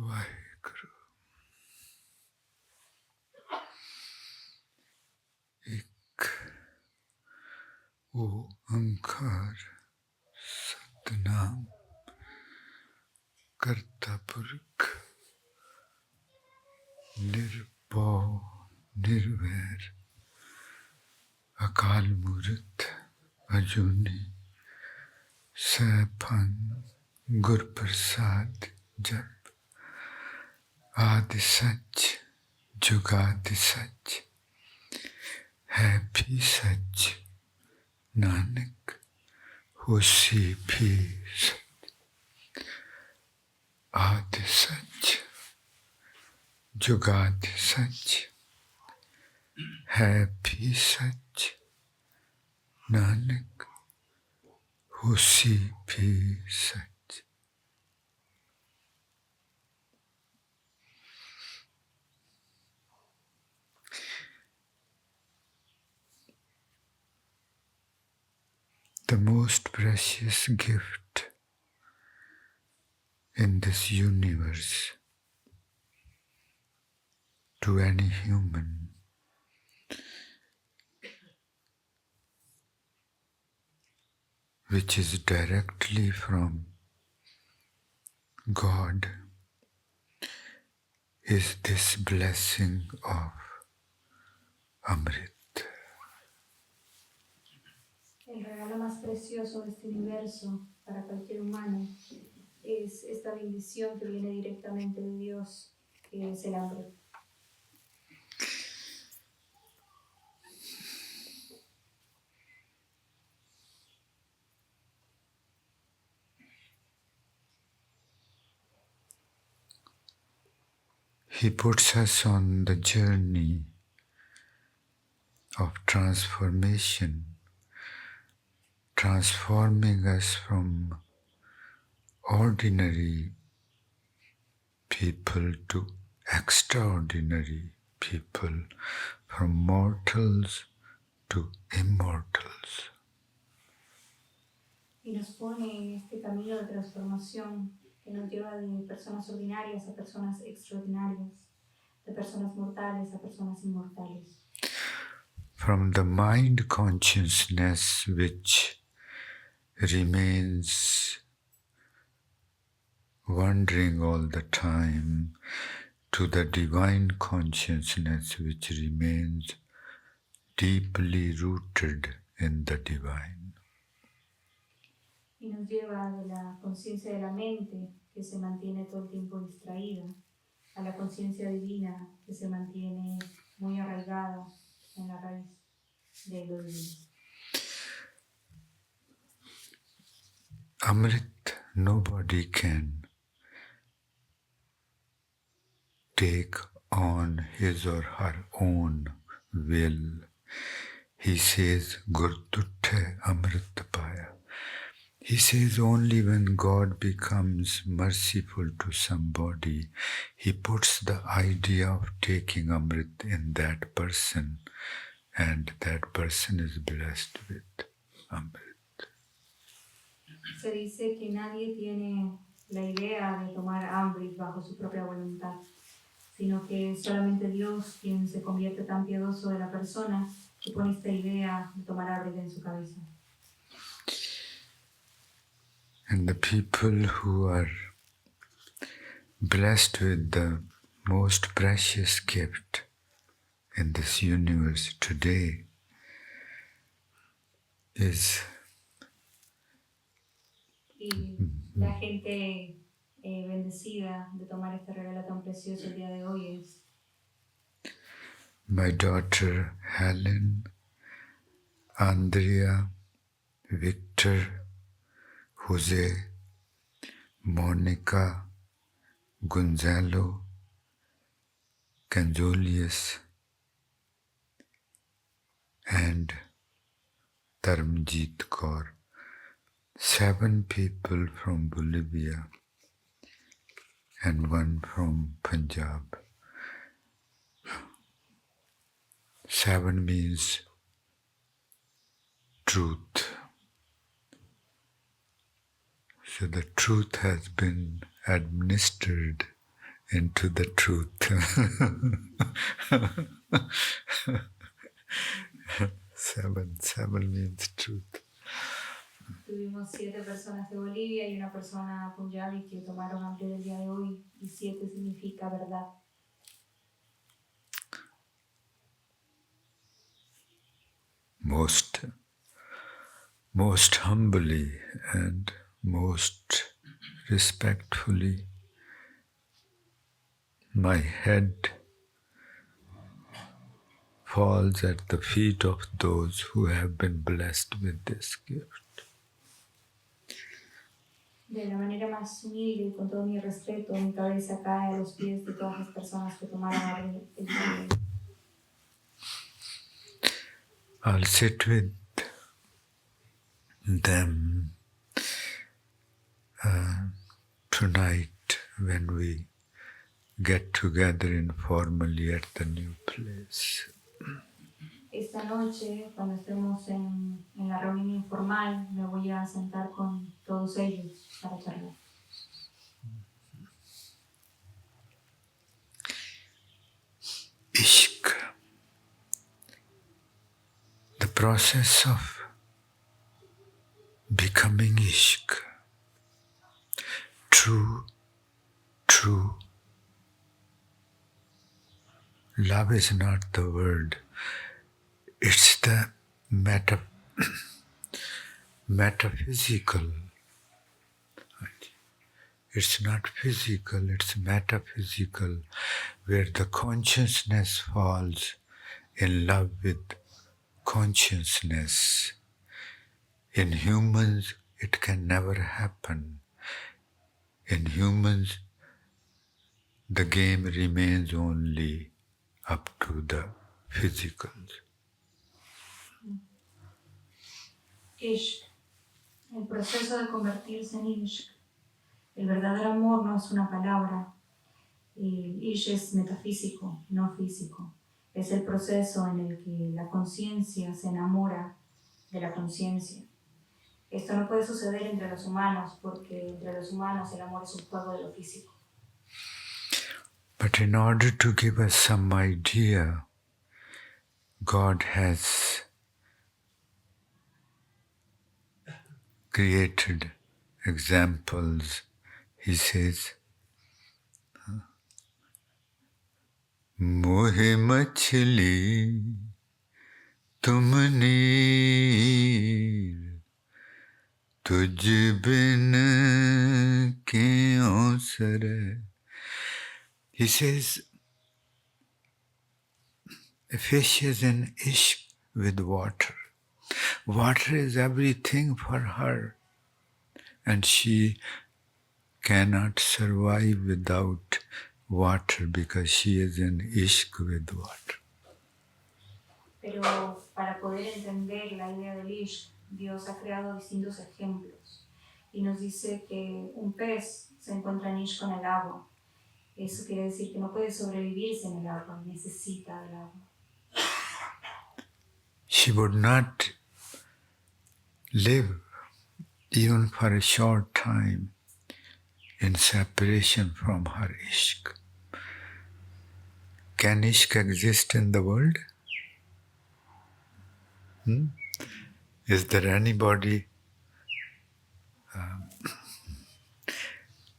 Vaheguru. एक ओंकार सतनाम करता पुरख निर्भव निर्वैर अकाल मूर्त अजूनी सैभं गुर प्रसाद जप आदि सच जुगादि सच है भी सच नानक होसी भी सच आदि सच जुगादि सच है भी सच नानक होसी भी सच. The most precious gift in this universe to any human which is directly from God is this blessing of Amrit. El regalo más precioso de este universo para cualquier humano es esta bendición que viene directamente de Dios, que es el hambre. He puts us on the journey of transformation, transforming us from ordinary people to extraordinary people, from mortals to immortals. Y nos pone en este camino de transformación que nos lleva de personas ordinarias a personas extraordinarias, de personas mortales a personas inmortales. From the mind consciousness which remains wandering all the time to the divine consciousness which remains deeply rooted in the divine. Y nos lleva de la conciencia de la mente, que se mantiene todo el tiempo distraída, a la conciencia divina, que se mantiene muy arraigada en la raíz de lo divino. Amrit, nobody can take on his or her own will. He says, Gurtutte Amrit Paya. He says only when God becomes merciful to somebody, he puts the idea of taking Amrit in that person, and that person is blessed with Amrit. Se dice que nadie tiene la idea de tomar Amrit bajo su propia voluntad, sino que es solamente Dios quien se convierte tan piadoso de la persona que pone esta idea de tomar Amrit en su cabeza. And the people who are blessed with the most precious gift in this universe today is Y la gente bendecida de tomar este regalo tan precioso el día de hoy es my daughter Helen, Andrea, Victor, Jose, Monica, Gonzalo, Canjolius, and Dharmjit Kaur. 7 people from Bolivia and 1 from Punjab. 7 means truth. So the truth has been administered into the truth. 7 means truth. Tuvimos 7 personas de Bolivia y una persona punjabi que tomaron hambre del día de hoy, y 7 significa verdad. Most humbly and most respectfully, my head falls at the feet of those who have been blessed with this gift. De la manera más humilde y con todo mi respeto, mi cabeza cae a los pies de todas las personas que tomaron hambre del día de hoy. I'll sit with them tonight when we get together informally at the new place. Esta noche, cuando estemos en la reunión informal, me voy a sentar con todos ellos para charlar. Ishq, the process of becoming ishq, true love is not the word, it's the metaphysical. It's not physical, it's metaphysical, where the consciousness falls in love with consciousness. In humans, it can never happen. In humans, the game remains only up to the physicals. Ishq, el proceso de convertirse en ishq. El verdadero amor no es una palabra. El ishq es metafísico, no físico. Es el proceso en el que la conciencia se enamora de la conciencia. Esto no puede suceder entre los humanos, porque entre los humanos el amor es un juego de lo físico. But in order to give us some idea, God has created examples. He says, Mohe machli tum neer, तुझ बिन क्यों सरे. He says, a fish is in ishq with water. Water is everything for her, and she cannot survive without water because she is in ishq with water. Pero para poder entender la idea del ishq, Dios ha creado distintos ejemplos y nos dice que un pez se encuentra en ishq con el agua. Eso quiere decir que no puede sobrevivir sin el agua, necesita del agua. She would not live even for a short time in separation from her ishq. Can ishq exist in the world? Is there anybody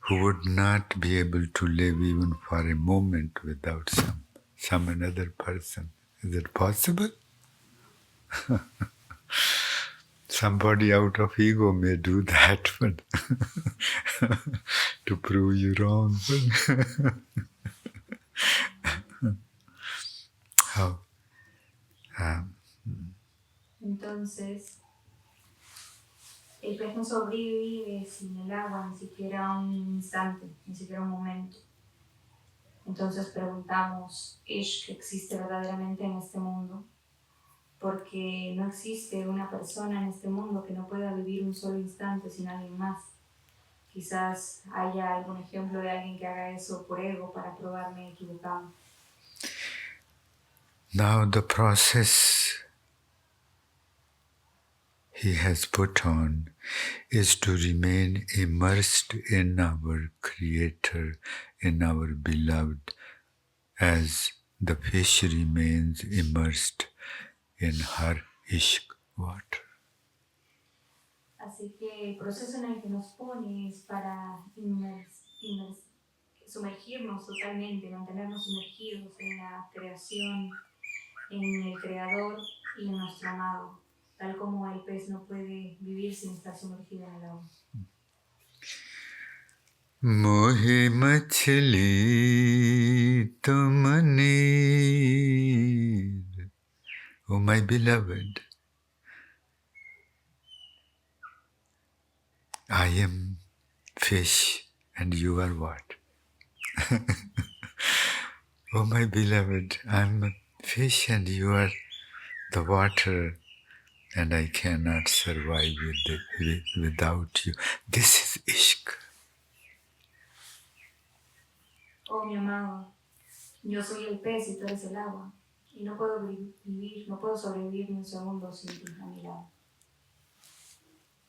who would not be able to live even for a moment without some another person? Is it possible? Somebody out of ego may do that, but to prove you wrong. How? Entonces, el pez no sobrevive sin el agua, ni siquiera un instante, ni siquiera un momento. Entonces preguntamos, ¿ishq existe verdaderamente en este mundo? Porque no existe una persona en este mundo que no pueda vivir un solo instante sin alguien más. Quizás haya algún ejemplo de alguien que haga eso por ego para probarme equivocado. Now the process he has put on is to remain immersed in our Creator, in our Beloved, as the fish remains immersed in her ishq water. Así que el proceso en el que nos pone es para sumergirnos totalmente, mantenernos sumergidos en la creación, en el Creador y en nuestro amado, tal como el pez no puede vivir sin estar sumergido en el agua. Mohe machli tumanir, O my beloved, I am fish and you are what? Oh my beloved, I'm a fish and you are the water, and I cannot survive without you. This is ishq. Oh mi amado, yo soy el pez y tú eres el agua, y no puedo vivir, no puedo sobrevivir ni un segundo sin ti a mi lado.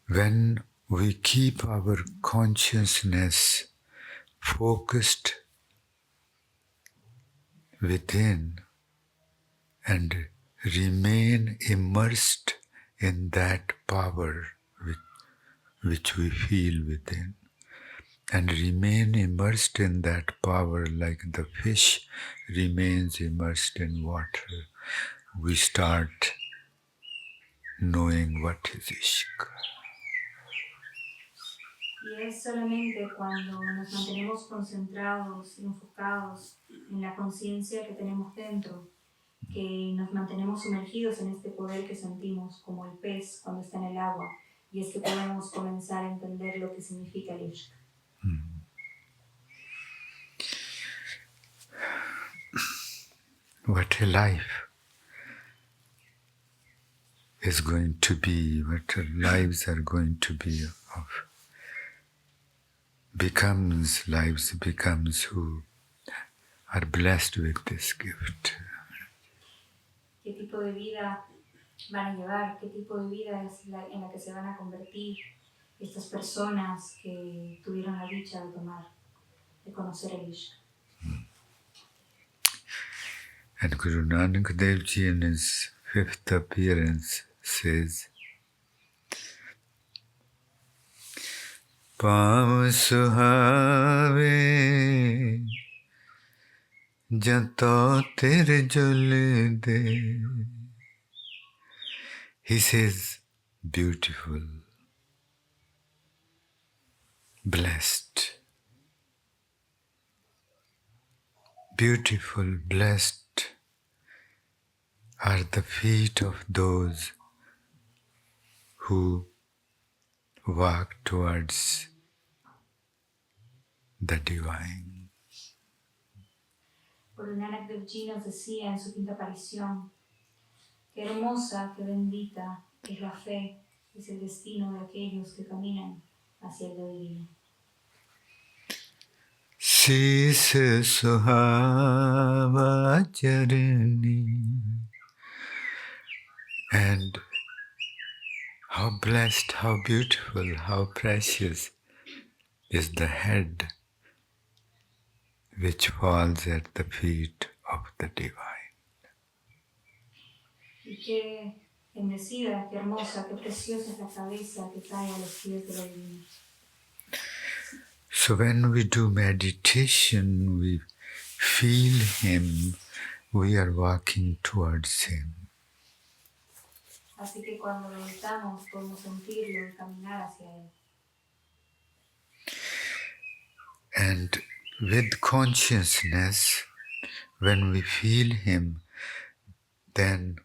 When we keep our consciousness focused within and remain immersed in that power which we feel within, and remain immersed in that power like the fish remains immersed in water, we start knowing what is ishq. Y es solamente cuando nos mantenemos concentrados, enfocados en la conciencia que tenemos dentro, que nos mantenemos sumergidos en este poder que sentimos como el pez cuando está en el agua, y es que podemos comenzar a entender lo que significa el ishq. What a life is going to be, what our lives are going to be of. Lives becomes who are blessed with this gift. ¿Qué tipo de vida van a llevar? ¿Qué tipo de vida es en la que se van a convertir estas personas que tuvieron la dicha de conocer el ishq? And Guru Nanak Dev Ji in his fifth appearance says, Pav suhave jato tere jul de. He says, beautiful, blessed, beautiful, blessed are the feet of those who walk towards the divine. Guru Nanak Dev Ji nos decía en su quinta aparición, qué hermosa, qué bendita es la fe, es el destino de aquellos que caminan hacia el divino. Sis suhava charani. And how blessed, how beautiful, how precious is the head which falls at the feet of the divine. Y qué bendecida, qué hermosa, qué preciosa es la cabeza que cae a los pies de lo divino. So when we do meditation, we feel Him, we are walking towards Him. Así que cuando meditamos podemos sentirlo y caminar hacia Él. And with consciousness, when we feel Him, then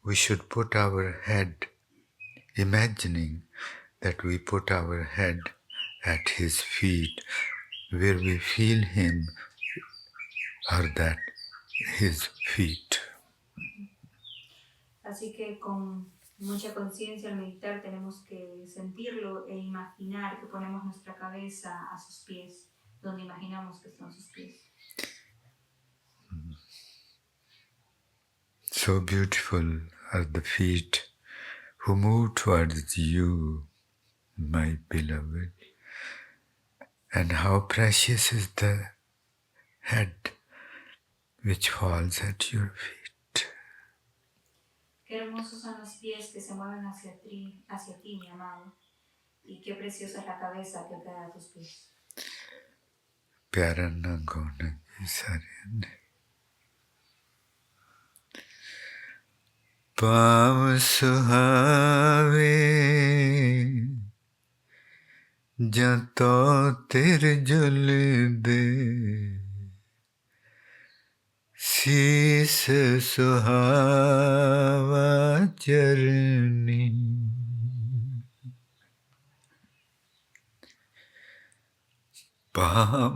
we should put our head, imagining that we put our head at His feet, where we feel Him are that His feet. Así que con mucha conciencia al meditar tenemos que sentirlo e imaginar que ponemos nuestra cabeza a sus pies, donde imaginamos que están sus pies. So beautiful are the feet who move towards you, my beloved. And how precious is the head which falls at your feet. Qué hermosos son los pies que se mueven hacia ti, mi amado. Y qué preciosa es la cabeza que cae a tus pies. प्यारा ना गाना की सारे ने पाव सुहावे जतो तेरे जुल दे शीस सुहावा चरनी पाव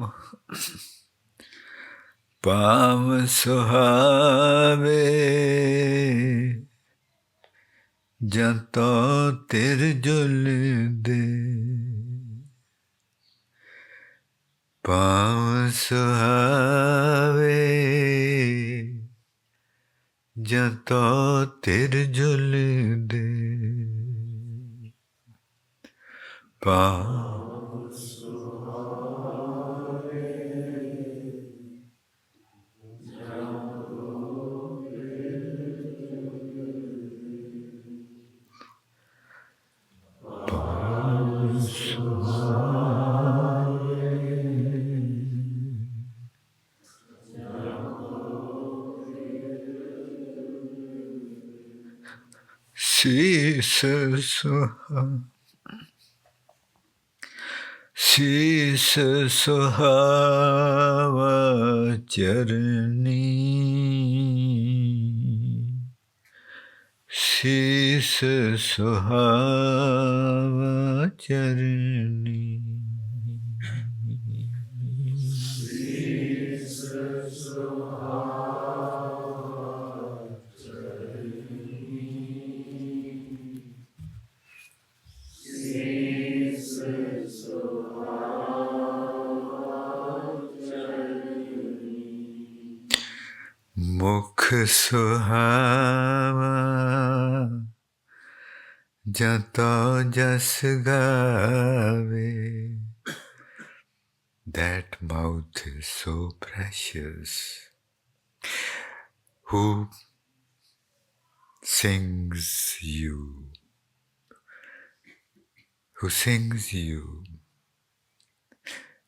पाव सुहावे जतो तेरे जुल दे पाव सुहावे जतो तेरे जुल दे पाव सुहावे शीस सुहावा चरनी शीस सुहावा चरनी शीस मुख सुहावा जतो जस गावे. That mouth is so precious. Who sings you? Who sings you?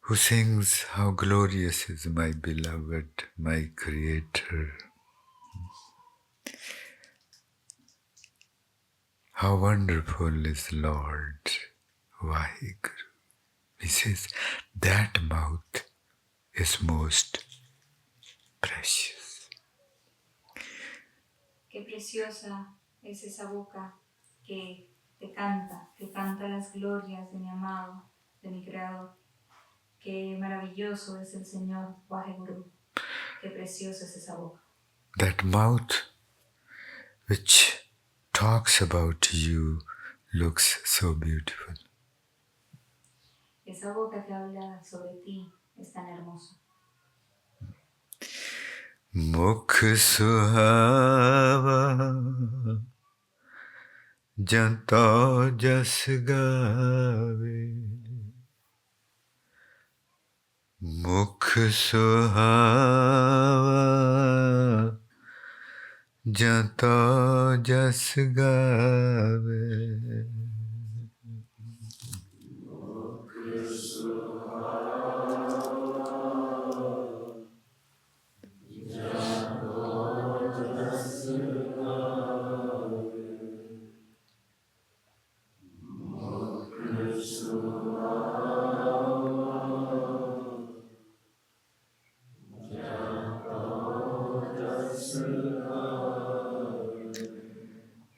Who sings how glorious is my beloved, my Creator? How wonderful is Lord Vaheguru. He says that mouth is most precious. Qué preciosa es esa boca que canta las glorias de mi amado, de mi Creador. Qué maravilloso es el Señor Vaheguru. Qué preciosa es esa boca. That mouth which talks about you looks so beautiful. Esa boca que habla sobre ti es tan hermosa. Mukh suhava janto jas gave. Mukh suhava janto jas gave.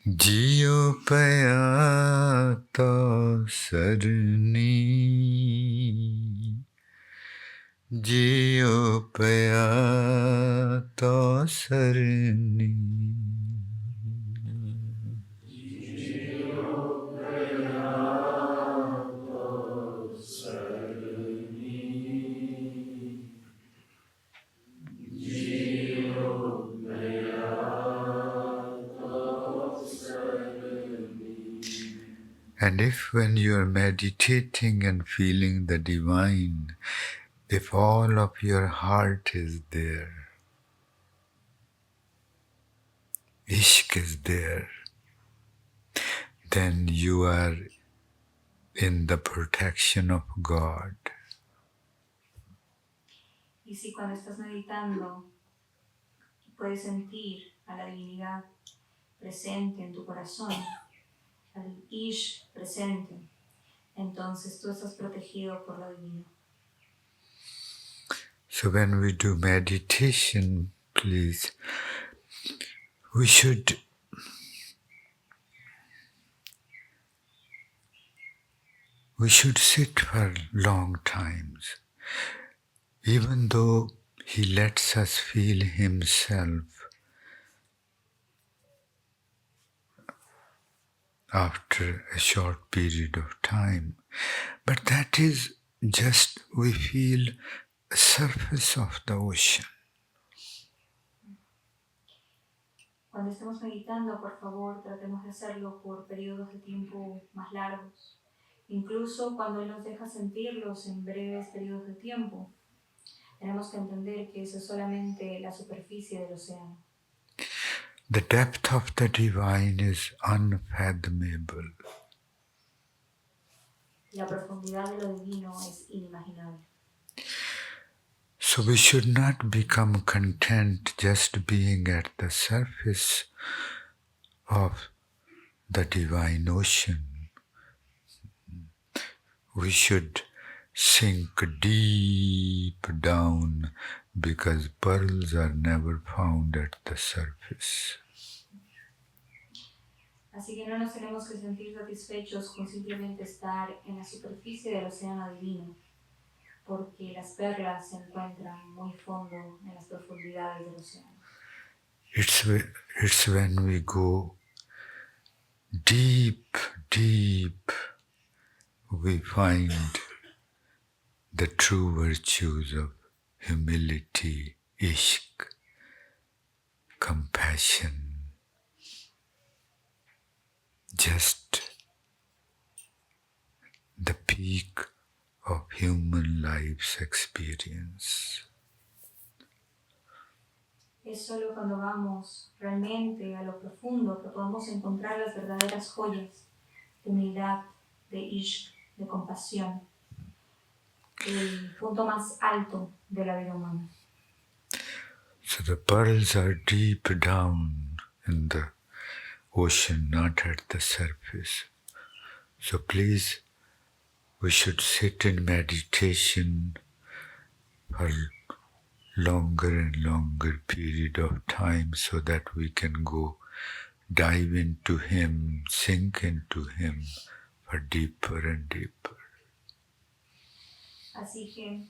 जियो पया तो सरनी जियो पया तो सरनी And if when you are meditating and feeling the divine, if all of your heart is there, ishq is there, then you are in the protection of God. Y si cuando estás meditando puedes sentir a la divinidad presente en tu corazón, al Ish presente, entonces tú estás protegido por lo divino. So when we do meditation, please, we should sit for long times. Even though he lets us feel himself after a short period of time, but that is just, we feel the surface of the ocean. Cuando estemos meditando, por favor, tratemos de hacerlo por periodos de tiempo más largos. Incluso cuando Él nos deja sentirlos en breves periodos de tiempo, tenemos que entender que eso es solamente la superficie del océano. The depth of the divine is unfathomable. La profundidad de lo divino es inimaginable. So we should not become content just being at the surface of the divine ocean. We should sink deep down because pearls are never found at the surface. Así que no nos tenemos que sentir satisfechos con simplemente estar en la superficie del océano divino, porque las perlas se encuentran muy fondo en las profundidades del océano. It's when we go deep, we find the true virtues of humility, ishq, compassion, just the peak of human life's experience. Es solo cuando vamos realmente a lo profundo que podemos encontrar las verdaderas joyas de humildad, de ishq, de compasión, el punto más alto de la vida humana. So the pearls are deep down in the ocean, not at the surface. So please, we should sit in meditation for longer and longer period of time so that we can go dive into him, sink into him for deeper and deeper. Así que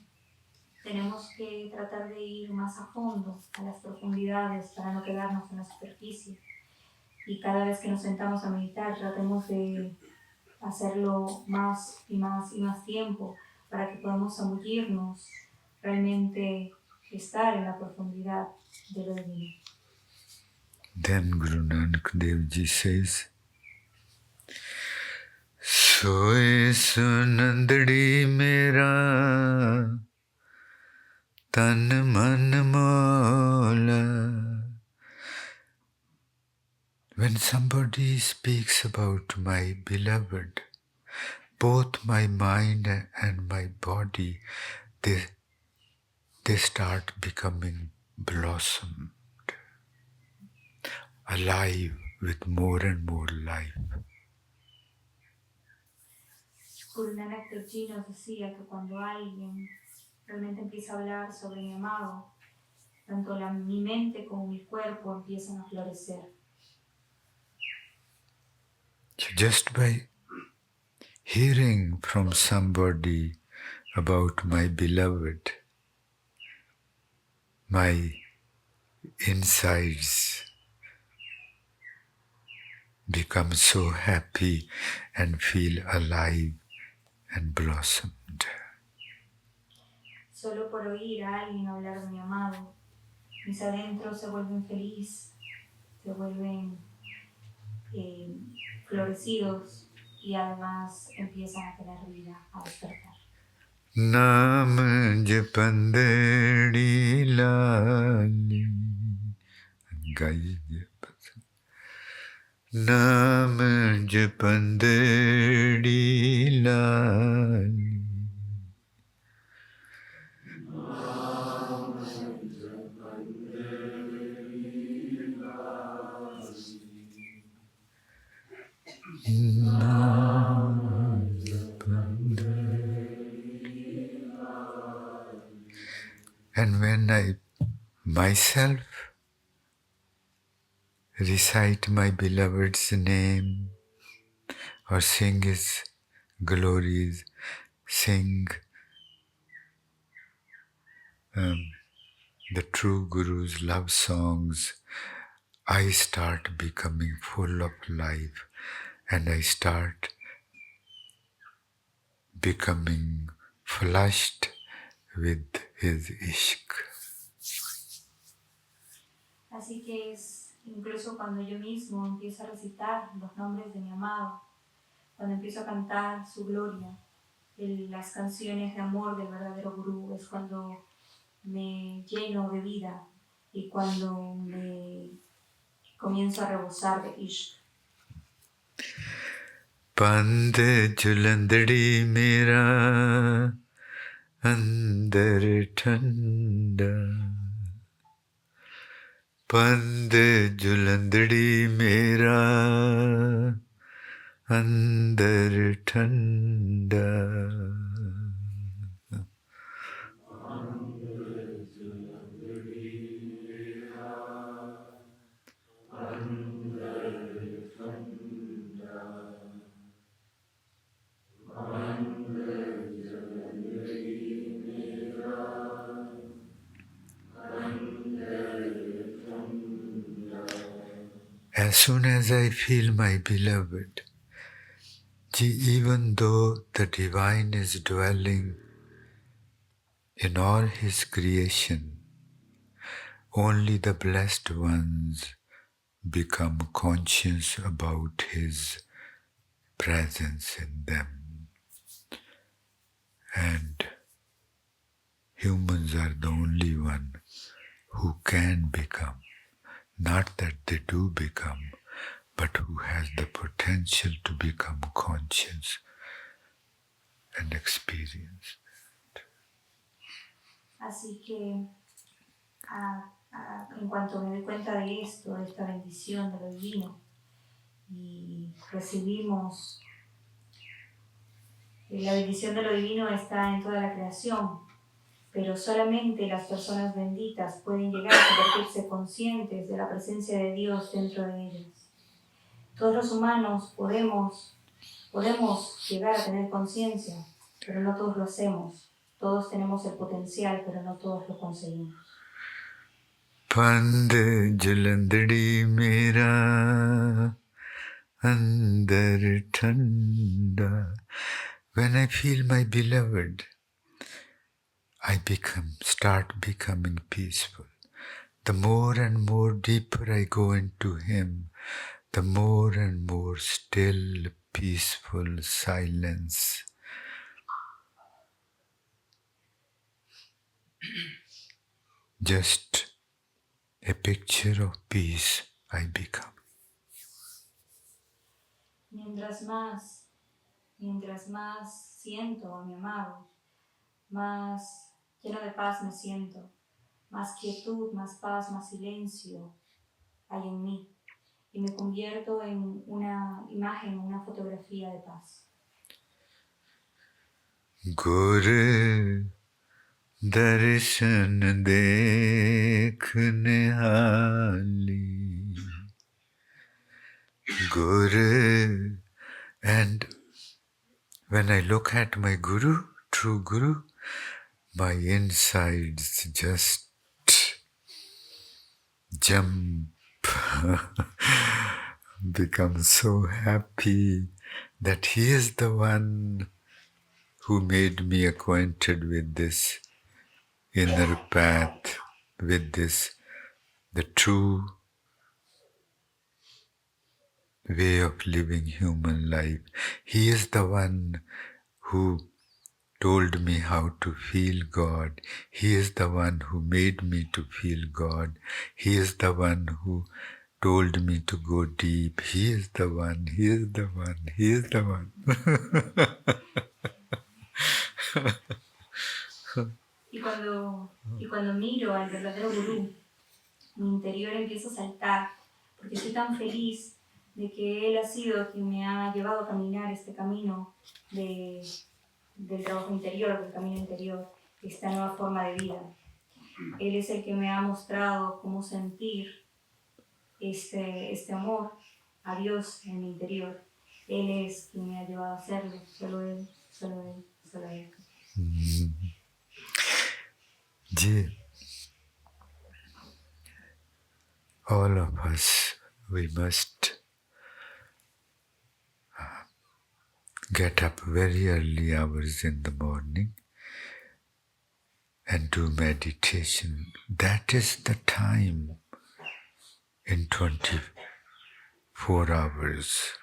tenemos que tratar de ir más a fondo, a las profundidades, para no quedarnos en la superficie. Y cada vez que nos sentamos a meditar, tratemos de hacerlo más y más y más tiempo para que podamos zambullirnos, realmente estar en la profundidad de lo divino. Then Guru Nanak Dev Ji says, Soe sunandadi mera tan man mola. When somebody speaks about my beloved, both my mind and my body, they start becoming blossomed, alive with more and more life. Guru Nanak Dev Ji nos decía que cuando alguien realmente empieza a hablar sobre mi amado, tanto mi mente como mi cuerpo empiezan a florecer. Just by hearing from somebody about my beloved, my insides become so happy and feel alive and blossomed. Solo por oír a alguien hablar de mi amado, mis adentros se vuelven felices, se vuelven florecidos y además empiezan a tener vida, a despertar. Naam japandadi lali. Naam japandadi lali. And when I myself recite my beloved's name or sing his glories, sing the true Guru's love songs, I start becoming full of life and I start becoming flushed with his ishq. Así que es incluso cuando yo mismo empiezo a recitar los nombres de mi amado, cuando empiezo a cantar su gloria, las canciones de amor del verdadero Gurú, es cuando me lleno de vida y cuando me comienzo a rebosar de ishq. Pande julandadi mera andar thanda. Pande julandadi mera andar thanda. As soon as I feel my beloved, even though the divine is dwelling in all his creation, only the blessed ones become conscious about his presence in them. And humans are the only one who can become, not that they do become, but who has the potential to become conscious and experience. Así que en cuanto me doy cuenta de esto, de esta bendición de lo divino, y recibimos, la bendición de lo divino está en toda la creación, pero solamente las personas benditas pueden llegar a convertirse conscientes de la presencia de Dios dentro de ellas. Todos los humanos podemos llegar a tener conciencia, pero no todos lo hacemos. Todos tenemos el potencial, pero no todos lo conseguimos. Pande jalandadi mera andar thanda. When I feel my beloved, I start becoming peaceful. The more and more deeper I go into him, the more and more still, peaceful silence. Just a picture of peace I become. Mientras más siento a mi amado, más lleno de paz me siento, más quietud, más paz, más silencio hay en mí y me convierto en una imagen, una fotografía de paz. Guru Darshan dekhne hali. Guru. And when I look at my Guru, true Guru, my insides just jump, become so happy that he is the one who made me acquainted with this inner path, with this, the true way of living human life. He is the one who told me how to feel God. He is the one who made me to feel God. He is the one who told me to go deep. He is the one, He is the one, He is the one. Y cuando miro al verdadero gurú, mi interior empieza a saltar, porque estoy tan feliz de que Él ha sido quien me ha llevado a caminar este camino del trabajo interior, del camino interior, esta nueva forma de vida. Él es el que me ha mostrado cómo sentir este amor a Dios en mi interior. Él es quien me ha llevado a hacerlo, solo Él, solo Él, solo Él. All of us, we must get up very early hours in the morning and do meditation. That is the time in 24 hours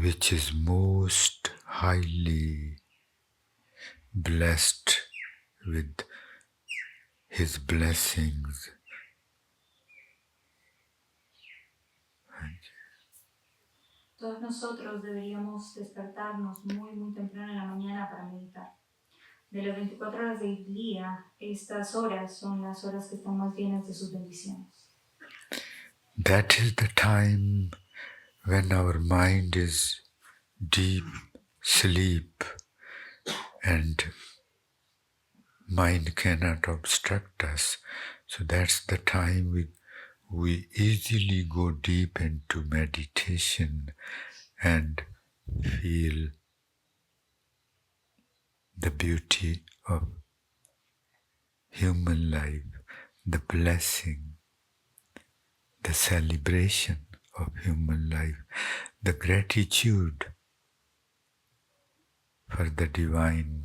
which is most highly blessed with His blessings. Todos nosotros deberíamos despertarnos muy, muy temprano en la mañana para meditar. De las 24 horas del día, estas horas son las horas que están más llenas de sus bendiciones. That is the time when our mind is deep sleep and mind cannot obstruct us. So that's the time we easily go deep into meditation and feel the beauty of human life, the blessing, the celebration of human life, the gratitude for the divine,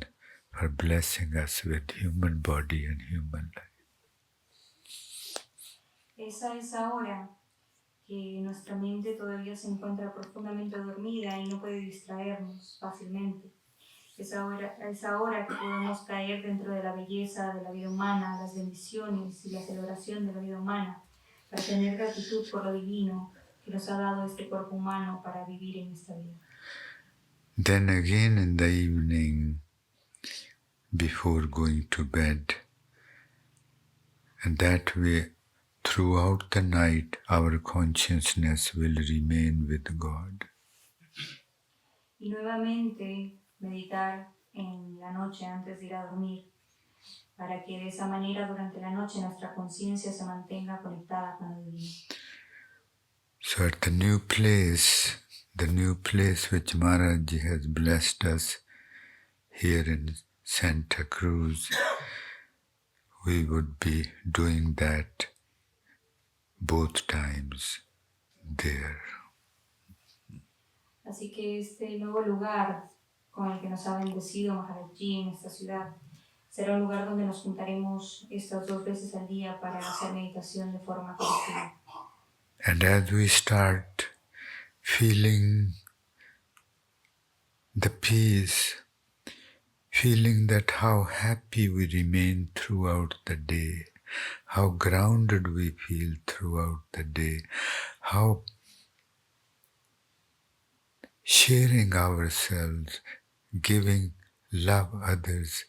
for blessing us with human body and human life. Esa es ahora que nuestra mente todavía se encuentra profundamente dormida y no puede distraernos fácilmente. Es ahora que podemos caer dentro de la belleza de la vida humana, las bendiciones y la celebración de la vida humana, para tener gratitud por lo divino que nos ha dado este cuerpo humano para vivir en esta vida. Then again in the evening, before going to bed, and that way throughout the night our consciousness will remain with God. Y nuevamente meditar en la noche antes de ir a dormir, para que de esa manera durante la noche nuestra conciencia se mantenga conectada con lo divino. So at the new place which Maharaji has blessed us here in Santa Cruz, we would be doing that both times there. Así que este nuevo lugar con el que nos ha bendecido Maharaji en esta ciudad será un lugar donde nos juntaremos estas 2 veces al día para hacer meditación de forma colectiva. And as we start feeling the peace, feeling that how happy we remain throughout the day, how grounded we feel throughout the day, how sharing ourselves, giving love others,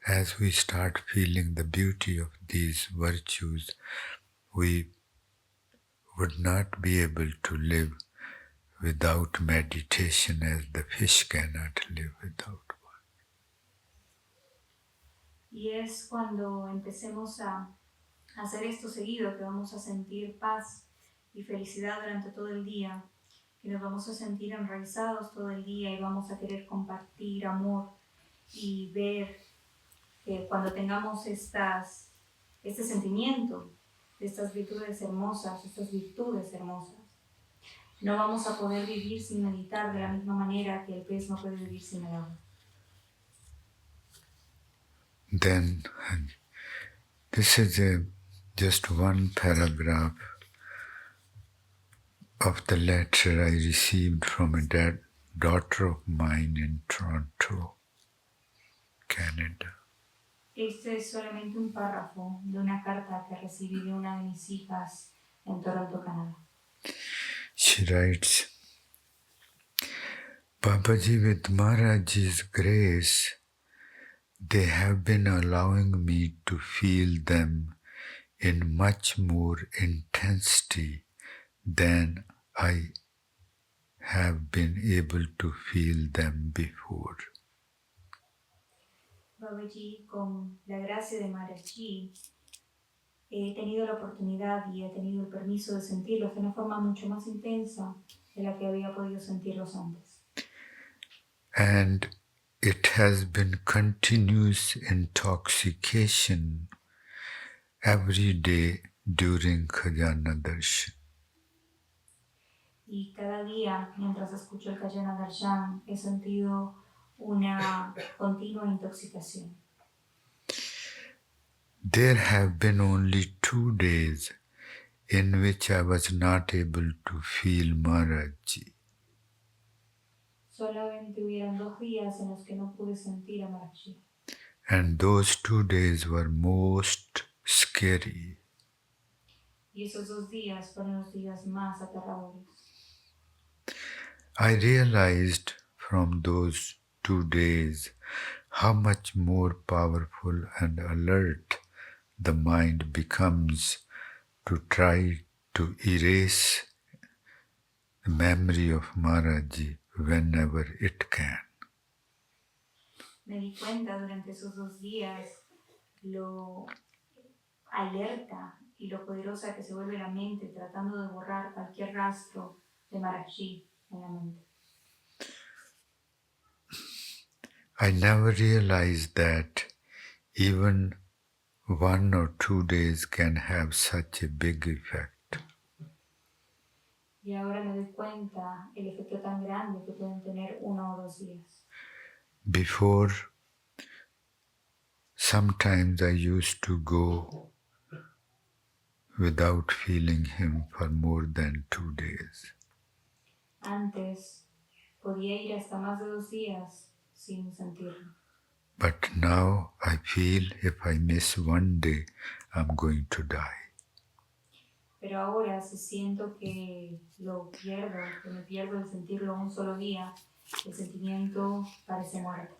as we start feeling the beauty of these virtues, we would not be able to live without meditation as the fish cannot live without water. Y es cuando empecemos a hacer esto seguido que vamos a sentir paz y felicidad durante todo el día, que nos vamos a sentir enraizados todo el día y vamos a querer compartir amor y ver que cuando tengamos este sentimiento de estas virtudes hermosas, no vamos a poder vivir sin meditar de la misma manera que el pez no puede vivir sin el agua. Then, this is just one paragraph of the letter I received from a daughter of mine in Toronto, Canada. Este es solamente un párrafo de una carta que recibí de una de mis hijas en Toronto, Canadá. She writes, Babaji, with Maharajji's grace, they have been allowing me to feel them in much more intensity than I have been able to feel them before. Babaji, con la gracia de Maharajji, he tenido la oportunidad y he tenido el permiso de sentirlos de una forma mucho más intensa de la que había podido sentirlos antes. And it has been continuous intoxication every day during Khajana Darshan. Y cada día, mientras escucho el Khajana Darshan, he sentido una continua intoxicación. There have been only 2 days in which I was not able to feel Maharajji. Solamente hubieron 2 días en los que no pude sentir a Maharajji. And those 2 days were most scary. Y esos 2 días fueron los días más aterradores. I realized from those 2 days how much more powerful and alert the mind becomes to try to erase the memory of Maharajji whenever it can. Me di cuenta durante esos 2 días lo alerta y lo poderosa que se vuelve la mente tratando de borrar cualquier rastro de Maharajji en la mente. I never realized that even 1 or 2 days can have such a big effect. Y ahora me doy cuenta el efecto tan grande que pueden tener 1 o 2 días. Before, sometimes I used to go without feeling him for more than 2 days. Antes podía ir hasta más de 2 días sin sentirlo. But now I feel if I miss 1 day, I'm going to die. Pero ahora si siento que lo pierdo, que me pierdo el sentirlo un solo día, el sentimiento parece muerto.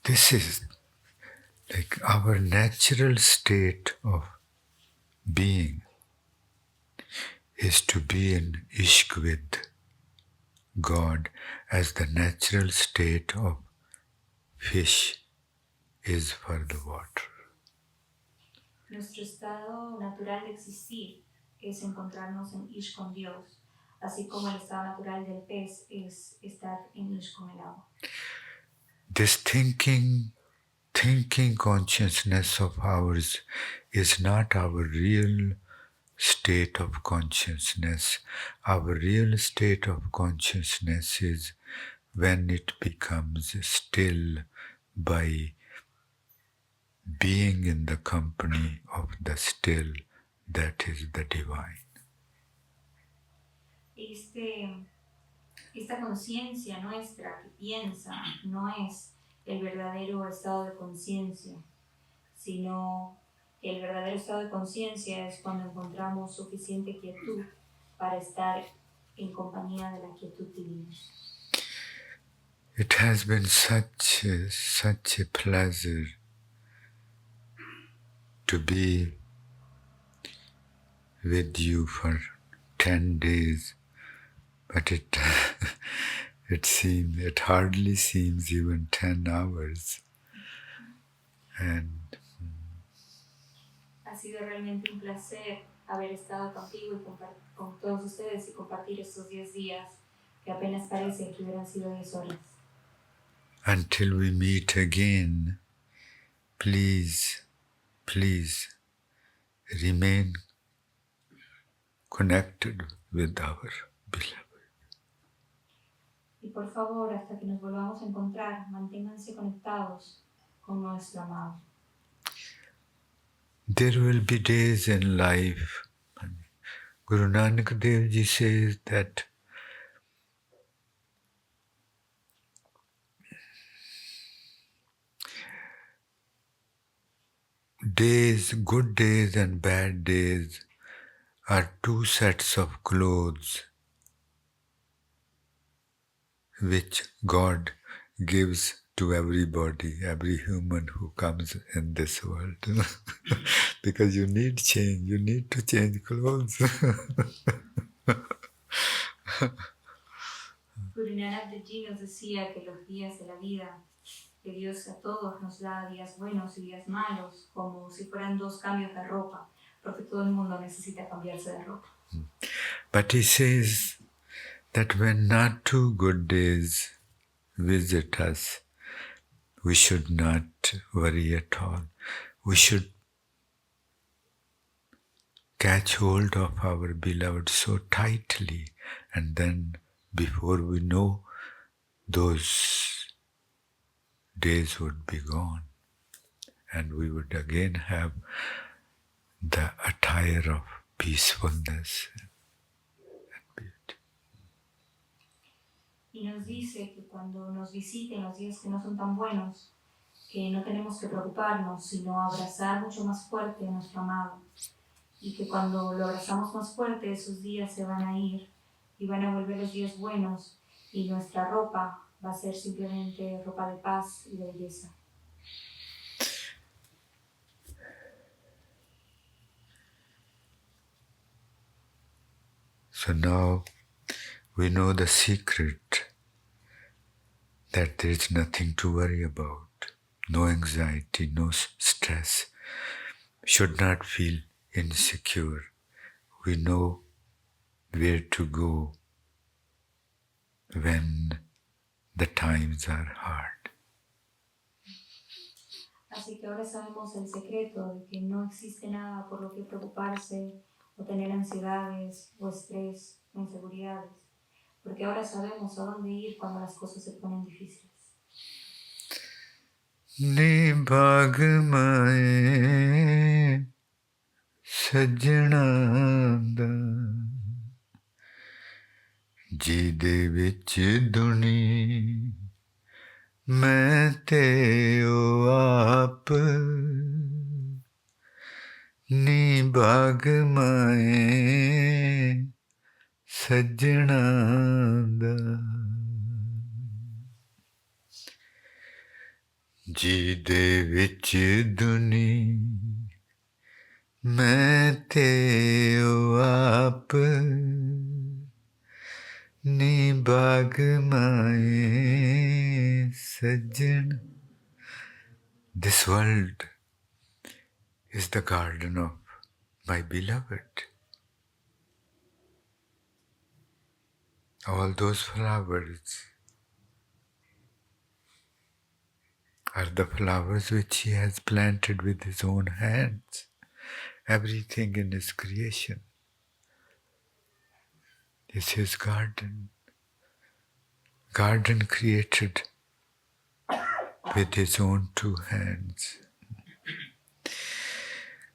This is like our natural state of being is to be in ishq with God as the natural state of fish is for the water. Nuestro estado natural de existir es encontrarnos en Ish con Dios, así como el estado natural del pez es estar en Ish con el agua. This thinking consciousness of ours is not our real state of consciousness. Our real state of consciousness is when it becomes still by being in the company of the still, that is the divine. Esta conciencia nuestra que piensa no es el verdadero estado de conciencia, sino el verdadero estado de conciencia es cuando encontramos suficiente quietud para estar en compañía de la quietud divina. It has been such a pleasure to be with you for 10 days, but it hardly seems even 10 hours. And ha sido realmente un placer haber estado contigo y con todos ustedes y compartir estos 10 días que apenas parece que hubieran sido 10 horas. Until we meet again, please remain connected with our beloved. Y por favor, hasta que nos volvamos a encontrar, manténganse conectados con nuestro amado. There will be days in life Guru Nanak Dev Ji says that days, good days and bad days are two sets of clothes which God gives to everybody, every human who comes in this world. Because you need change, you need to change clothes. Guru Nanak Dev Ji nos decía que los días de la vida, que Dios a todos nos da días buenos y días malos, como si fueran dos cambios de ropa, porque todo el mundo necesita cambiarse de ropa. But he says that when not two good days visit us, we should not worry at all. We should catch hold of our beloved so tightly, and then before we know, those days would be gone, and we would again have the attire of peacefulness and beauty. Y nos dice que cuando nos visiten los días que no son tan buenos, que no tenemos que preocuparnos, sino abrazar mucho más fuerte a nuestro amado. Y que cuando lo abrazamos más fuerte, esos días se van a ir y van a volver los días buenos, y nuestra ropa va a ser simplemente ropa de paz y de belleza. So now we know the secret, that there is nothing to worry about, no anxiety, no stress, should not feel insecure. We know where to go when the times are hard. Así que ahora sabemos el secreto de que no existe nada por lo que preocuparse o tener ansiedades o estrés o inseguridades, porque ahora sabemos a dónde ir cuando las cosas se ponen difíciles. Ni bhag mae sajjana da ji de vich duni ਮੈਂ ਤੇ ਓ ਆਪ ਨੀ ਬਾਗ ਮਾਏ ਸੱਜਣਾ ਦਾ ਜੀ ਦੇ ਵਿੱਚ ਦੁਨੀ ਮੈਂ ਤੇ ਓ ਆਪ ਨੀ ਬਾਗ ਮਾਏ ਸੱਜਣ. This world is the garden of my beloved. All those flowers are the flowers which he has planted with his own hands. Everything in his creation is his garden. Garden created with his own two hands.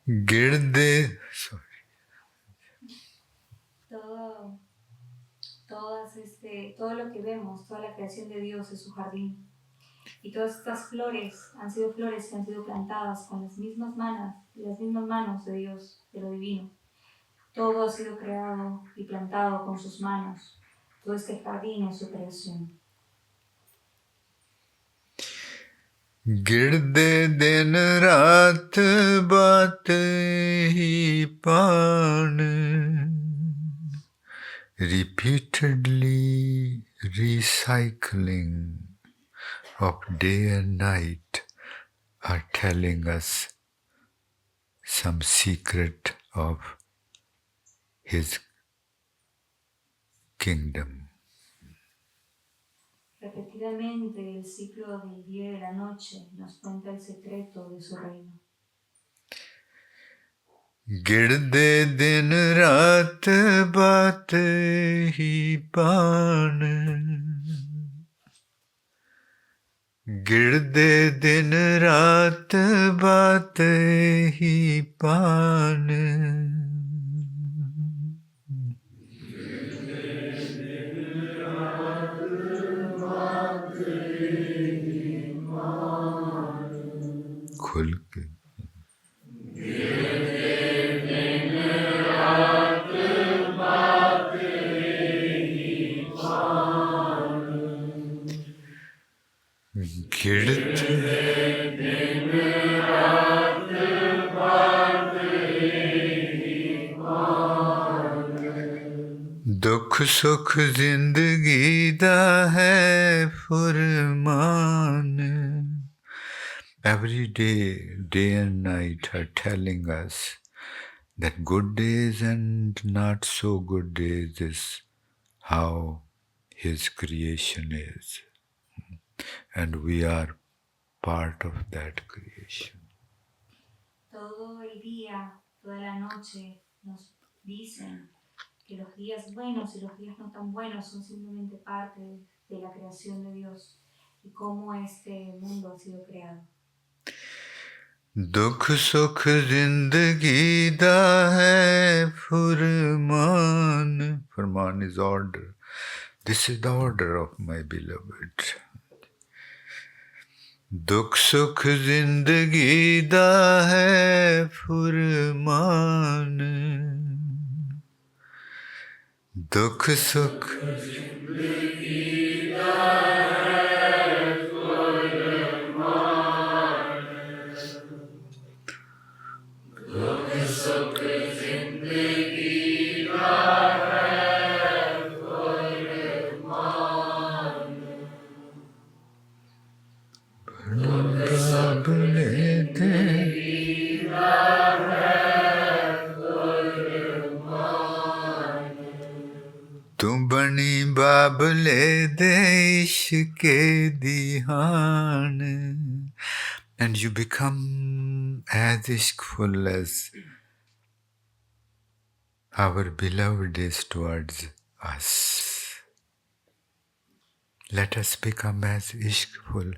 Girde, Todo lo que vemos, toda la creación de Dios es su jardín. Y todas estas flores han sido flores que han sido plantadas con las mismas manos de Dios, de lo divino. Todo ha sido creado y plantado con sus manos. Todo este jardín es su creación. Girde din raat baat hi paan, repeatedly recycling of day and night are telling us some secret of his kingdom. Repetidamente el ciclo del día y de la noche nos cuenta el secreto de su reino. Girde din raat baat hi paan, girde din raat baat hi paan, खुल के गिरत दुख सुख जिंदगी दा है फरमान. Every day and night are telling us that good days and not so good days is how His creation is. And we are part of that creation. Todo el día, toda la noche nos dicen que los días buenos y los días no tan buenos son simplemente parte de la creación de Dios y cómo este mundo ha sido creado. दुख सुख जिंदगी दा है फरमान. Furman is order. This is the order of my beloved. दुख सुख जिंदगी दा है फरमान. दुख सुख जिंदगी दा है फरमान. दुख सुख जिंदगी दा है फरमान. बाबले दे तू बनी बाबले दे इश्के दीहान. And you become as ishqful as our beloved is towards us. Let us become as ishqful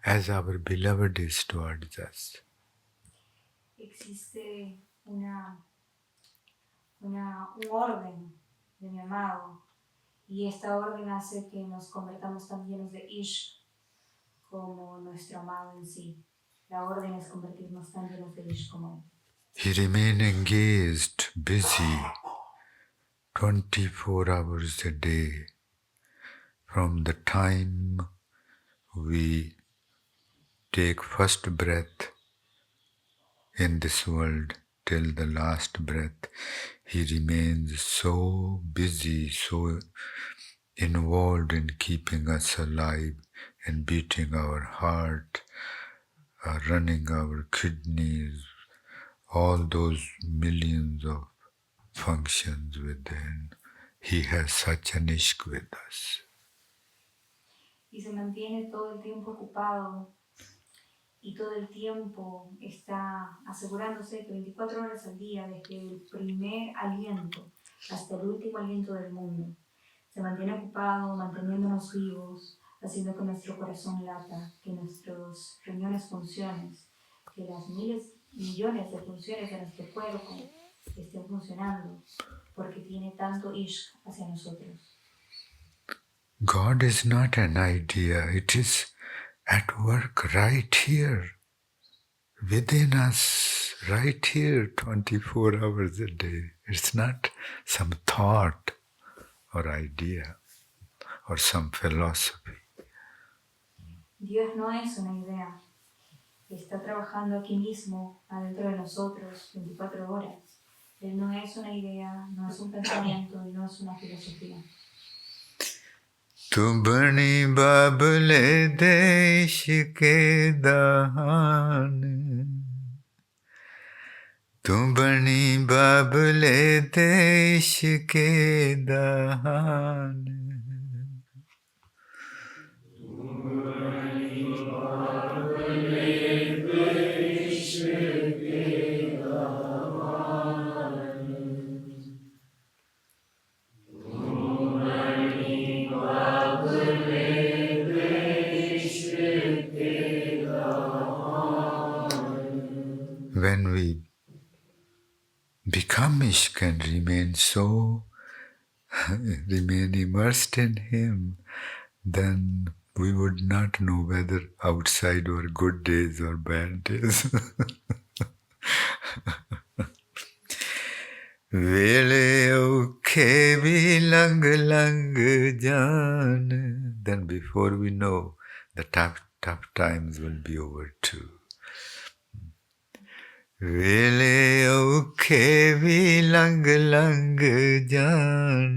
as our beloved is towards us. Existe un orden de mi amado y esta orden hace que nos convertamos tan llenos de ishq como nuestro amado en sí. La orden es convertirnos tan llenos de ishq como él. He remained engaged, busy, 24 hours a day. From the time we take first breath in this world till the last breath, He remains so busy, so involved in keeping us alive, in beating our heart, running our kidneys, all those millions of functions within. He has such an ishq with us. Y se mantiene todo el tiempo ocupado y todo el tiempo está asegurándose que 24 horas al día, desde el primer aliento hasta el último aliento del mundo, se mantiene ocupado manteniéndonos vivos, haciendo que nuestro corazón lata, que nuestros riñones funcionen, que las millones de funciones de nuestro cuerpo estén funcionando, porque tiene tanto ishq hacia nosotros. God is not an idea, it is at work right here, within us, right here, 24 hours a day. It's not some thought or idea or some philosophy. Dios no es una idea, está trabajando aquí mismo, adentro de nosotros, 24 horas. Él no es una idea, no es un pensamiento y no es una filosofía. Tu bani babale desh ke dahan. Tu bani babale desh ke dahan. When we become ishq and remain immersed in Him, then we would not know whether outside were good days or bad days. Vele auke bhi lang lang jaan. Then before we know, the tough times will be over too. Vele auke bhi lang lang jaan.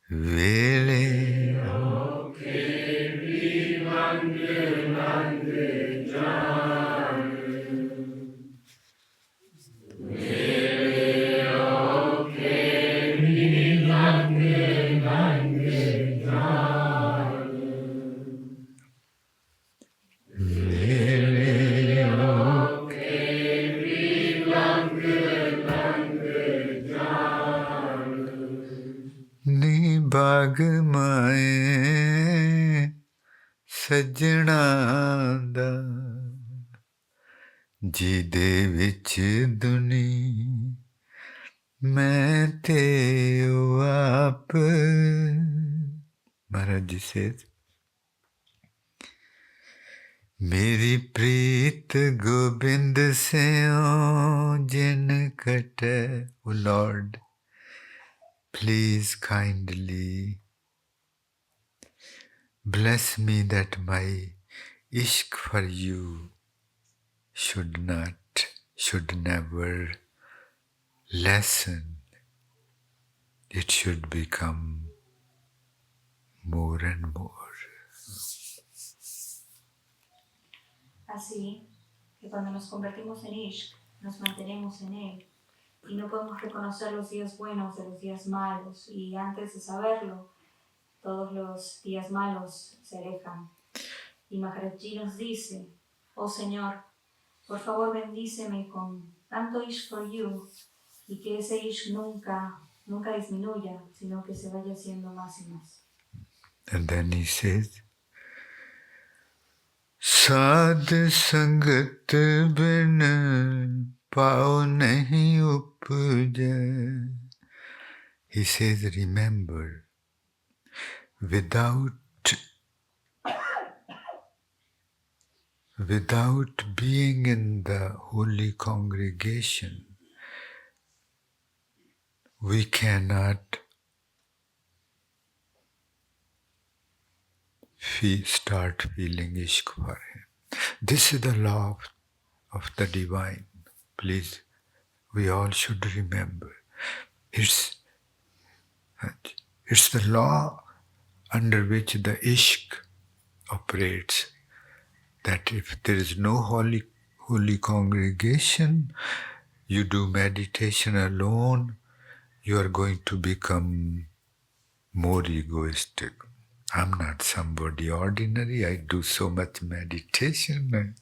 Vele auke bhi lang lang jaan. Vele auke bhi lang lang jaan. Vele auke bhi lang lang jaan. Ni baag maaye sajna da ਜਿਹਦੇ ਵਿੱਚ ਦੁਨੀ ਮੈਂ ਤੇ ਉਹ ਆਪ Maharaj ji says ਮੇਰੀ ਪ੍ਰੀਤ ਗੋਬਿੰਦ ਸਿਓ ਜਿਨ ਕਟੈ O Lord, please kindly bless me that my ishq for you should never lessen. It should become more and more. Así que cuando nos convertimos en Ishq, nos mantenemos en él y no podemos reconocer los días buenos de los días malos y antes de saberlo, todos los días malos se alejan. Y Maharaj Ji nos dice, oh Señor, por favor bendíceme con tanto Ishq for you y que ese Ishq nunca disminuya, sino que se vaya haciendo más y más. And then he says, Saadh sangat bin pao nahi upje. He says, remember, without being in the holy congregation, we cannot start feeling ishq for him. This is the law of the divine. Please, we all should remember. It's the law under which the ishq operates. That if there is no holy congregation, you do meditation alone, you are going to become more egoistic. I'm not somebody ordinary. I do so much meditation.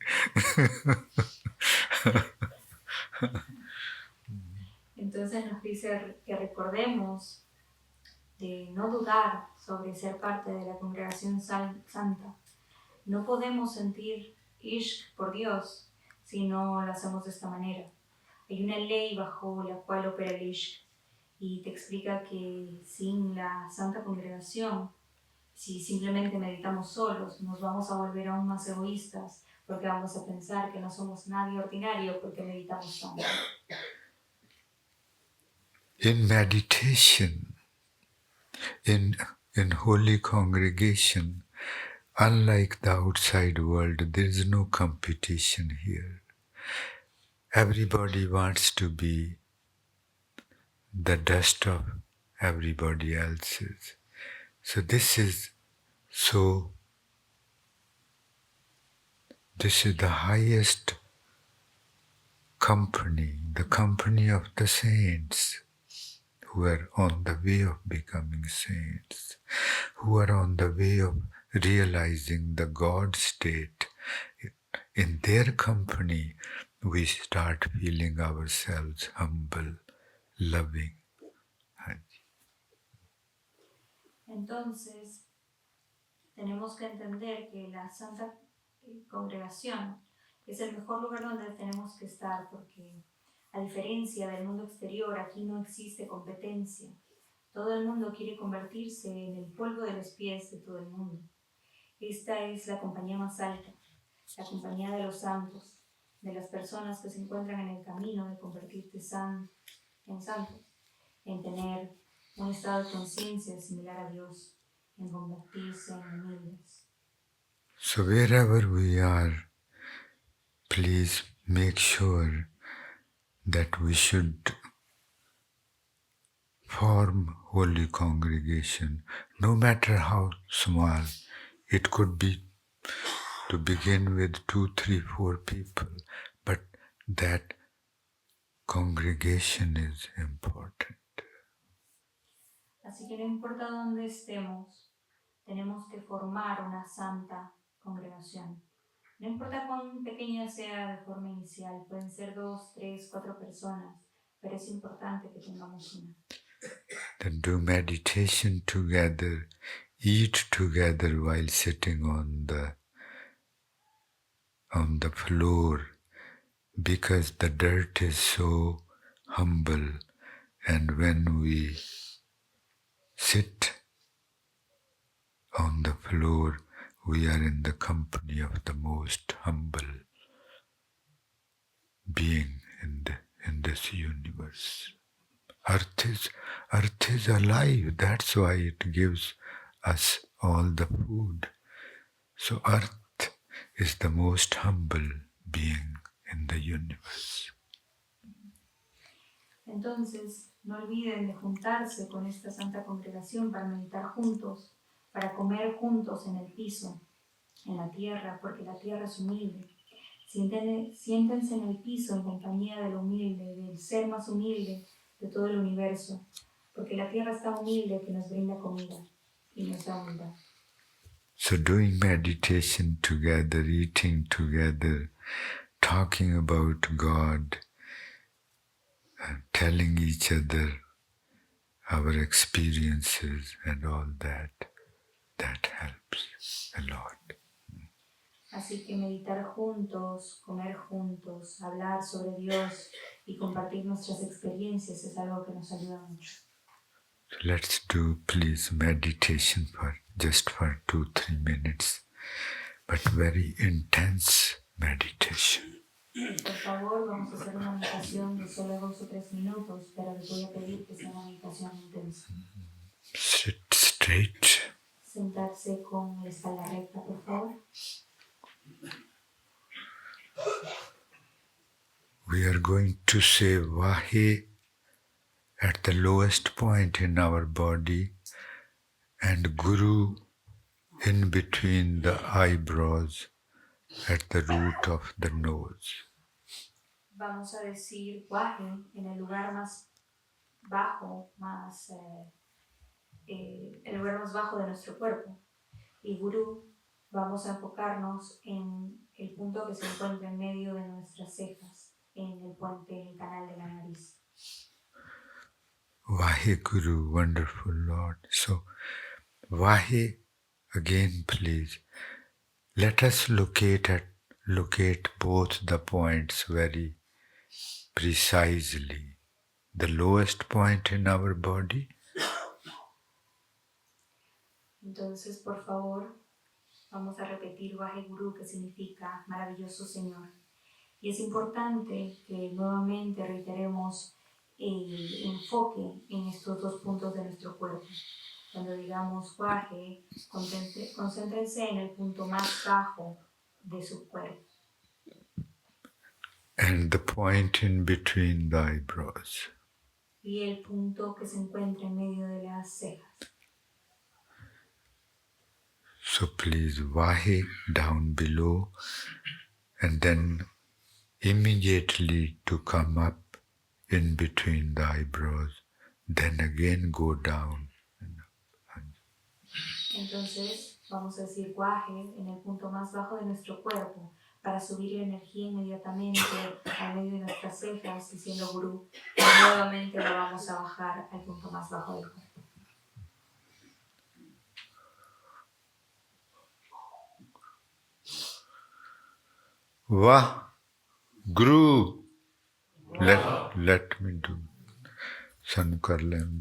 Entonces nos dice que recordemos de no dudar sobre ser parte de la congregación santa. No podemos sentir ishq por Dios si no lo hacemos de esta manera. Hay una ley bajo la cual opera el ishq y te explica que sin la santa congregación, si simplemente meditamos solos, nos vamos a volver aún más egoístas porque vamos a pensar que no somos nadie ordinario porque meditamos tanto. In meditation, in holy congregation, unlike the outside world, there is no competition here. Everybody wants to be the dust of everybody else's. So this is the highest company, the company of the saints who are on the way of becoming saints, who are on the way of realizing the God state. In their company, we start feeling ourselves humble, loving. Entonces, tenemos que entender que la Santa Congregación es el mejor lugar donde tenemos que estar porque, a diferencia del mundo exterior, aquí no existe competencia. Todo el mundo quiere convertirse en el polvo de los pies de todo el mundo. Esta es la compañía más alta, la compañía de los santos, de las personas que se encuentran en el camino de convertirte en santos, en tener un estado de conciencia similar a Dios, en convertirse en humildes. So wherever we are, please make sure that we should form holy congregation, no matter how small. It could be to begin with 2, 3, 4 people, but that congregation is important. Así que no importa dónde estemos, tenemos que formar una santa congregación. No importa cuán pequeña sea de forma inicial, pueden ser 2, 3, 4 personas, pero es importante que tengamos una. Then do meditation together, eat together while sitting on the floor, because the dirt is so humble, and when we sit on the floor, we are in the company of the most humble being in this universe. Earth is alive. That's why it gives us all the food. So Earth is the most humble being in the universe. Entonces, no olviden de juntarse con esta santa congregación para meditar juntos, para comer juntos en el piso, en la tierra, porque la tierra es humilde. Siéntense en el piso en compañía del humilde, del ser más humilde de todo el universo, porque la tierra está humilde que nos brinda comida y nos da humildad. So doing meditation together, eating together, talking about God, telling each other our experiences and all that helps a lot. Así que meditar juntos, comer juntos, hablar sobre Dios y compartir nuestras experiencias es algo que nos ayuda mucho. So let's do, please, meditation for 2-3 minutes, but very intense meditation. Por favor, vamos a hacer una meditación de solo 2 o 3 minutos, pero les voy a pedir que sea una meditación intensa. Sit straight. Sentarse con la espalda recta, por favor. We are going to say Vahe at the lowest point in our body and Guru in between the eyebrows at the root of the nose. Vamos a decir Vahe en el lugar más bajo, el lugar más bajo de nuestro cuerpo. Y Guru, vamos a enfocarnos en el punto que se encuentra en medio de nuestras cejas, en el puente, en el canal de la nariz. Vaheguru, wonderful Lord. So, Vahe, again please, let us locate both the points very precisely. The lowest point in our body. Entonces, por favor, vamos a repetir Vaheguru, que significa maravilloso Señor. Y es importante que nuevamente reiteremos el enfoque en estos 2 puntos de nuestro cuerpo. Cuando digamos Vahe, concéntrense en el punto más bajo de su cuerpo. And the point in between the eyebrows. Y el punto que se encuentra en medio de las cejas. So please, Vahe down below, and then immediately to come up in between the eyebrows, then again go down. Entonces vamos a decir Vahe en el punto más bajo de nuestro cuerpo para subir la energía inmediatamente al medio de nuestras cejas, diciendo Guru, y nuevamente la vamos a bajar al punto más bajo del cuerpo. Vaheguru. Let me do. San kar lein.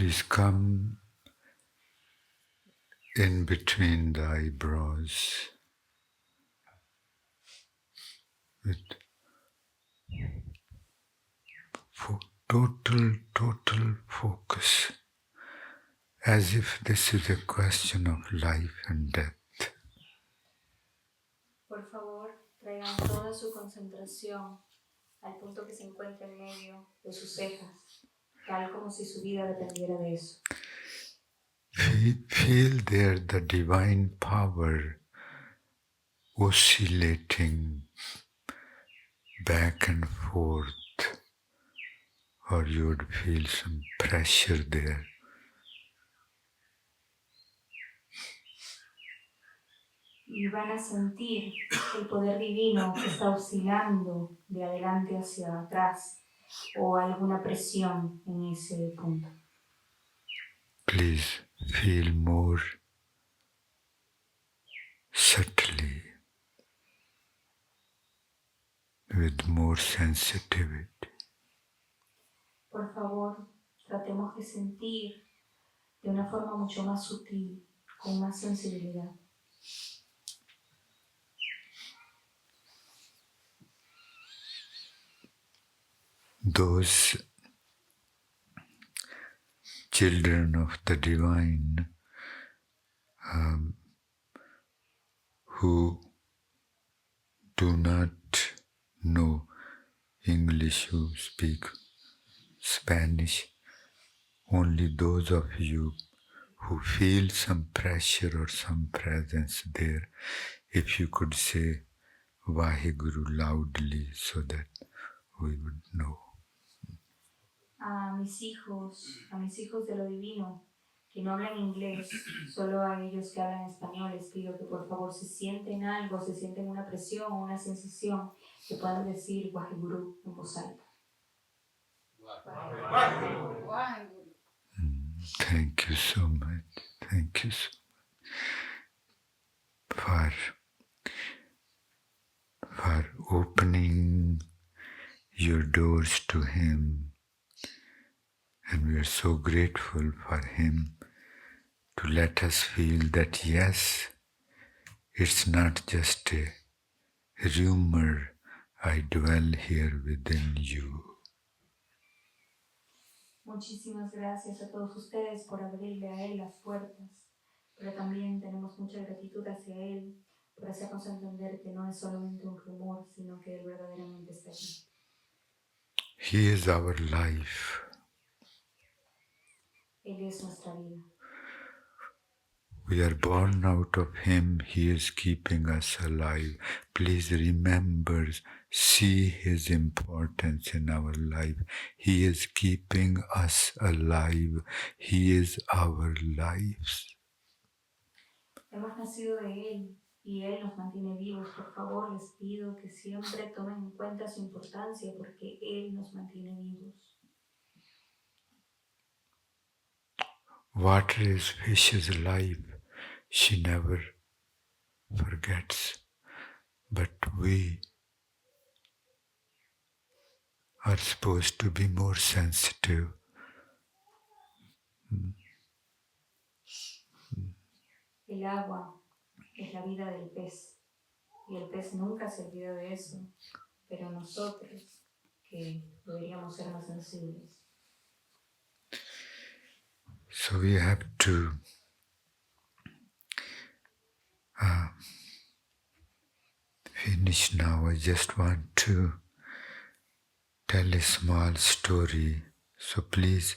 Please come in between the eyebrows with total focus, as if this is a question of life and death. Por favor, traigan toda su concentración al punto que se encuentra en medio de sus cejas, tal como si su vida dependiera de eso. Feel there the divine power oscillating back and forth, or you would feel some pressure there. Y van a sentir el poder divino que está oscilando de adelante hacia atrás o alguna presión en ese punto. Please feel more subtly, with more sensitivity. Por favor, tratemos de sentir de una forma mucho más sutil, con más sensibilidad. Those children of the divine who do not know English, who speak Spanish, only those of you who feel some pressure or some presence there, if you could say Vaheguru loudly so that we would know. A mis hijos de lo divino, que no hablan inglés, solo a ellos que hablan español, les pido que por favor si sienten algo, si sienten una presión o una sensación, que puedan decir Vaheguru en voz alta. Thank you so much. Thank you so much for opening your doors to Him. And we are so grateful for Him to let us feel that yes, it's not just a rumor, I dwell here within you. Muchísimas gracias a todos ustedes por abrirle a Él las puertas, pero también tenemos mucha gratitud hacia Él por hacernos entender que no es solamente un rumor, sino que Él verdaderamente está aquí. He is our life. Él es nuestra vida. We are born out of Him. He is keeping us alive. Please remember, see His importance in our life. He is keeping us alive. He is our lives. Hemos nacido de Él y Él nos mantiene vivos. Por favor, les pido que siempre tomen en cuenta su importancia porque Él nos mantiene vivos. Water is fish's life. She never forgets. But we are supposed to be more sensitive. El agua es la vida del pez y el pez nunca se olvida de eso, pero nosotros que deberíamos ser más sensibles. So we have to finish now. I just want to tell a small story. So please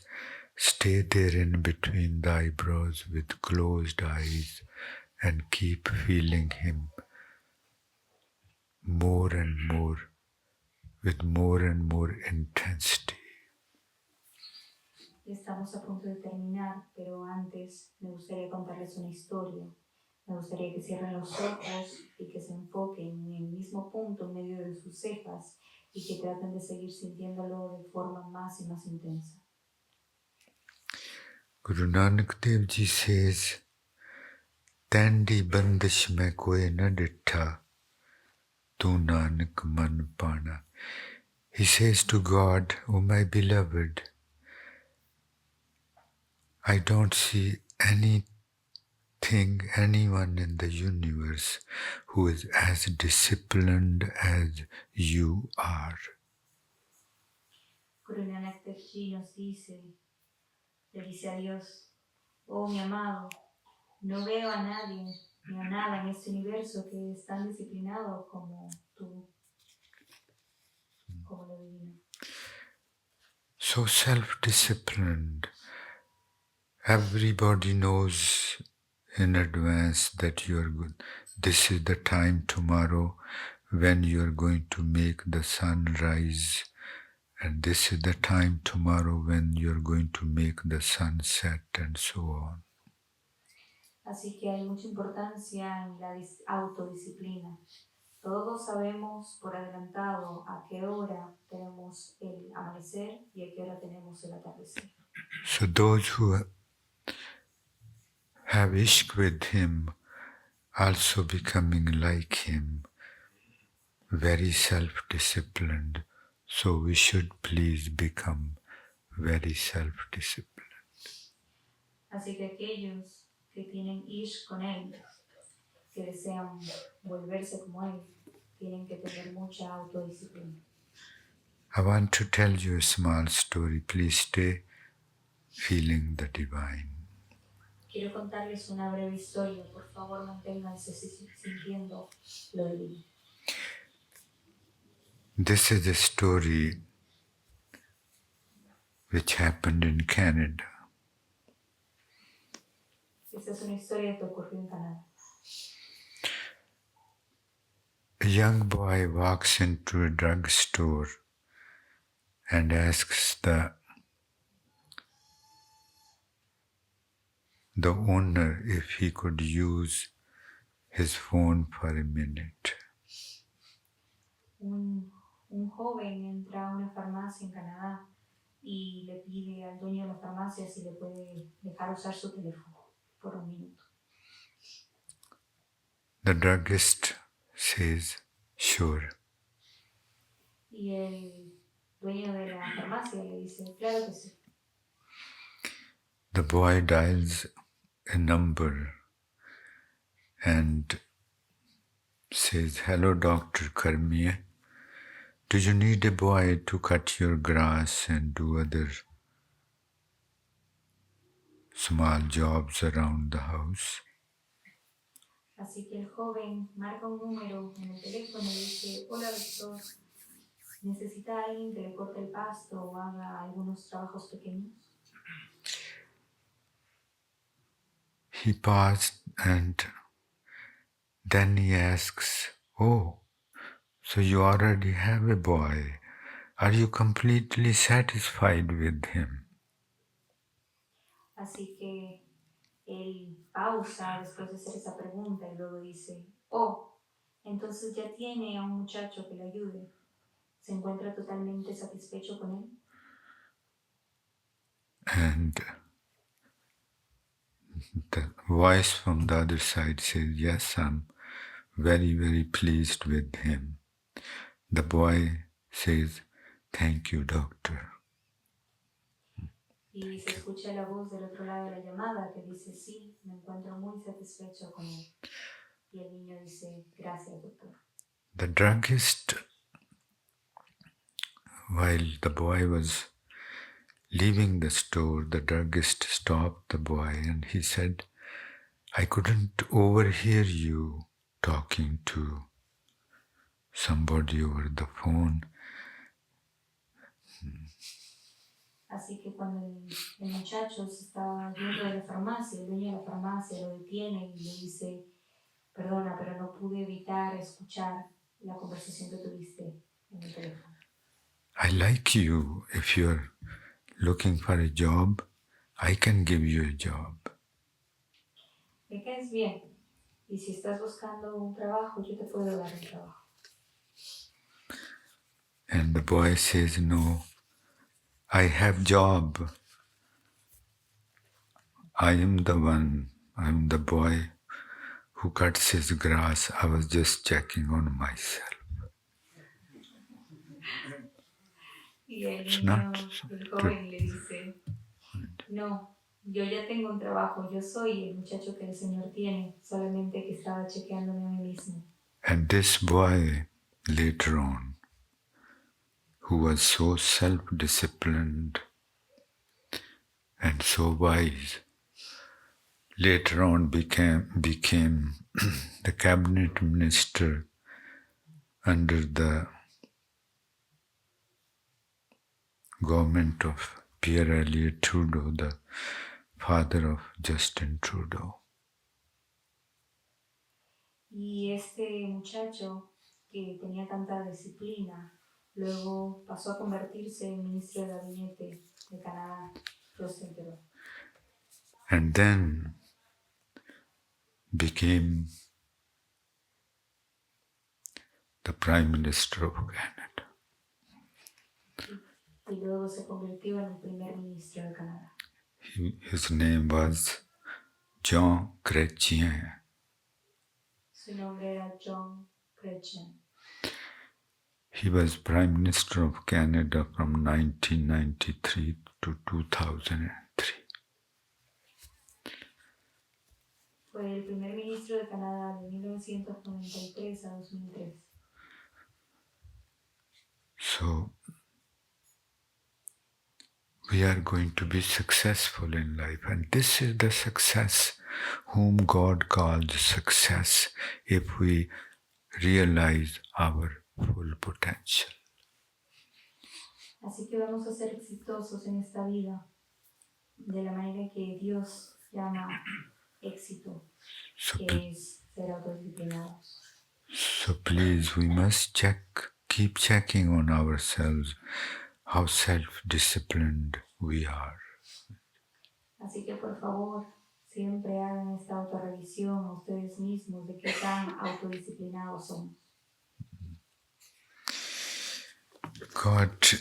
stay there in between the eyebrows with closed eyes and keep feeling Him more and more, with more and more intensity. Estamos a punto de terminar, pero antes me gustaría contarles una historia. Me gustaría que cierren los ojos y que se enfoquen en el mismo punto en medio de sus cejas y que traten de seguir sintiéndolo de forma más y más intensa. Guru Nanak Dev Ji says, Tandi bandish mein koi na dittha, tu Nanak man pana. He says to God, O my beloved, I don't see anyone in the universe who is as disciplined as you are. Guru Nanak Dev Ji nos dice, le dice a Dios, oh mi amado, no veo a nadie ni a nada en este universo que es tan disciplinado como tú, como lo divino. So self-disciplined. Everybody knows in advance that you are good. This is the time tomorrow when you are going to make the sun rise, and this is the time tomorrow when you are going to make the sun set, and so on. Así que hay mucha importancia en la autodisciplina. Todos sabemos por adelantado a qué hora tenemos el amanecer y a qué hora tenemos el atardecer. So those who have ishq with him, also becoming like him, very self-disciplined. So we should please become very self-disciplined. Así que aquellos que tienen ish con él, que desean volverse como él, tienen que tener mucha autodisciplina. I want to tell you a small story. Please stay feeling the divine. Quiero contarles una breve historia. Por favor, manténganse sintiendo lo divino. This is a story which happened in Canada. Esta es una historia que ocurrió en Canadá. A young boy walks into a drugstore and asks the owner if he could use his phone for a minute. Un joven entra a una farmacia en Canadá y le pide al dueño de la farmacia si le puede dejar usar su teléfono por un minuto. The druggist says, sure. Y el dueño de la farmacia le dice, claro que sí. The boy dials a number and says, hello, Dr. Karmiye. Do you need a boy to cut your grass and do other small jobs around the house? Así que el joven marca un número en el teléfono y dice, hola doctor, ¿necesita alguien que le corte el pasto o haga algunos trabajos pequeños? He paused and then he asks, oh, so you already have a boy. Are you completely satisfied with him? Así que él pausa después de hacer esa pregunta y luego dice, oh, entonces ya tiene a un muchacho que le ayude. ¿Se encuentra totalmente satisfecho con él? And the voice from the other side says, yes, I'm very, very pleased with him. The boy says, thank you, doctor. Y se escucha la voz del otro lado de la llamada que dice, sí, me encuentro muy satisfecho con él. Y el niño dice, gracias, doctor. The druggist, while the boy was leaving the store, the druggist stopped the boy and he said, I couldn't overhear you talking to somebody over the phone. Así que cuando el muchacho se estaba yendo de la farmacia, el dueño de la farmacia lo detiene y le dice, perdona, pero no pude evitar escuchar la conversación que tuviste en el teléfono. I like you. If you're looking for a job, I can give you a job. Me caes bien. Y si estás buscando un trabajo, yo te puedo dar un trabajo. And the boy says, no, I have job. I am the one. I'm the boy who cuts his grass. I was just checking on myself. Y el It's niño, not el joven le dice, no, Yo ya tengo un trabajo, yo soy el muchacho que el Señor tiene, solamente que estaba chequeándome a mí mismo. And this boy, later on, who was so self-disciplined and so wise, later on became the cabinet minister under the government of Pierre Elliott Trudeau, the father of Justin Trudeau. Y este muchacho que tenía tanta disciplina, luego pasó a convertirse en ministro de gabinete de Canadá. And then became the Prime Minister of Canada. Y luego se convirtió en el primer ministro de Canadá. His name was Jean Chrétien. Su nombre era John Chrétien. He was Prime Minister of Canada from 1993 to 2003. Fue el primer ministro de Canadá de 1993 a 2003. So, we are going to be successful in life, and this is the success whom God calls success if we realize our full potential. Así que vamos a ser exitosos en esta vida de la manera que Dios llama éxito, que es ser autodisciplinados. So please, we must keep checking on ourselves how self-disciplined we are. Así que por favor, siempre hagan esta autorrevisión a ustedes mismos de qué tan autodisciplinados somos. God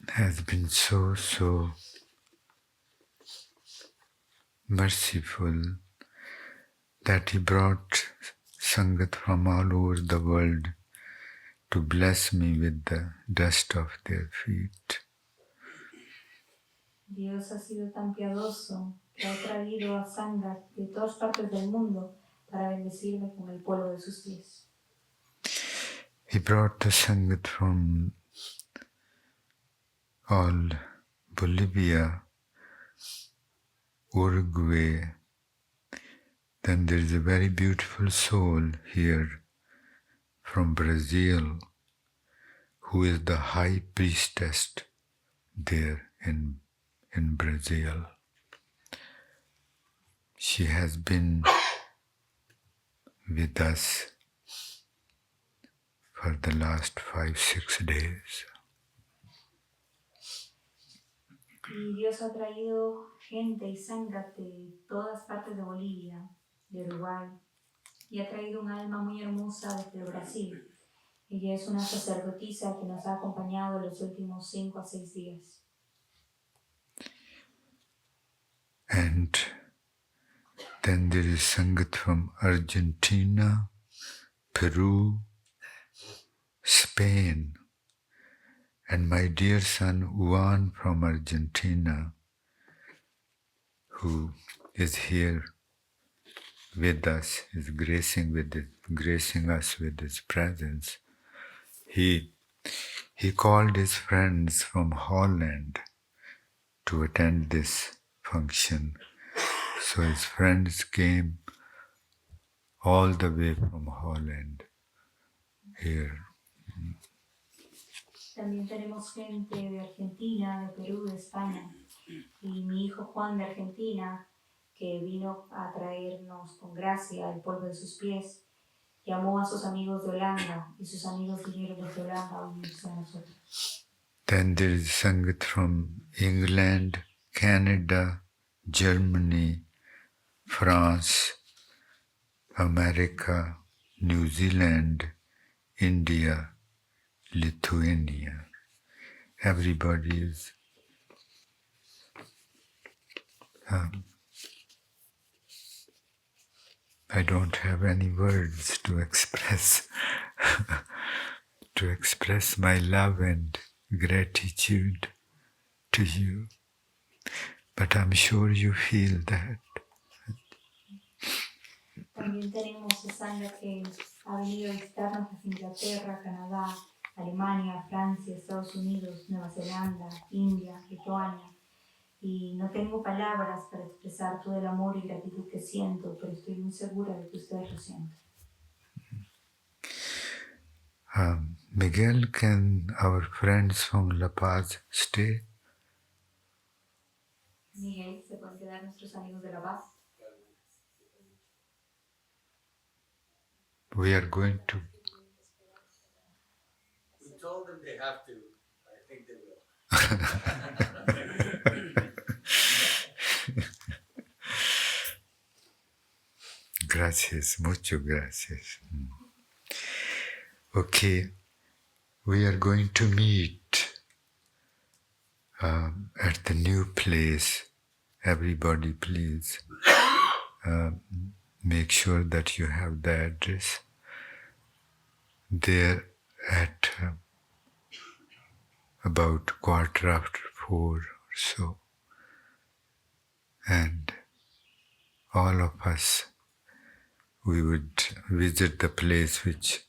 has been so merciful that He brought Sangat from all over the world to bless me with the dust of their feet. Dios ha sido tan piadoso que ha traído a Sangat de todas partes del mundo para bendecirme con el polvo de sus pies. He brought the Sangat from all Bolivia, Uruguay. Then there is a very beautiful soul here from Brazil who is the high priestess there in Brazil. She has been with us for the last 5-6 days. Y Dios ha traído gente y Sangat de todas partes de Bolivia, de Uruguay, y ha traído un alma muy hermosa desde Brasil. Ella es una sacerdotisa que nos ha acompañado los últimos 5 a 6 días. And then there is Sangat from Argentina, Peru, Spain, and my dear son Juan from Argentina, who is here with us, is gracing us with his presence. He called his friends from Holland to attend this function. So his friends came all the way from Holland here. También tenemos gente de Argentina, de Perú, de España. Y mi hijo Juan de Argentina, que vino a traernos con gracia el polvo de sus pies, llamó a sus amigos de Holanda y sus amigos vinieron desde Holanda a unirse a nosotros. Then there is Sangat from England, Canada, Germany, France, America, New Zealand, India, Lithuania. Everybody is I don't have any words to express my love and gratitude to you. But I'm sure you feel that. También tenemos a Sangha que ha venido a visitarnos desde Inglaterra, Canadá, Alemania, Francia, Estados Unidos, Nueva Zelanda, India, Lituania. Y no tengo palabras para expresar todo el amor y gratitud que siento, pero estoy muy segura de que ustedes lo sienten. Miguel, can our friends from La Paz stay? Miguel, ¿se pueden quedar nuestros amigos de La Paz? We are going to. We told them they have to. I think they will. Gracias, mucho gracias. Okay, we are going to meet at the new place. Everybody, please make sure that you have the address. There at about 4:15 or so. And all of us, we would visit the place which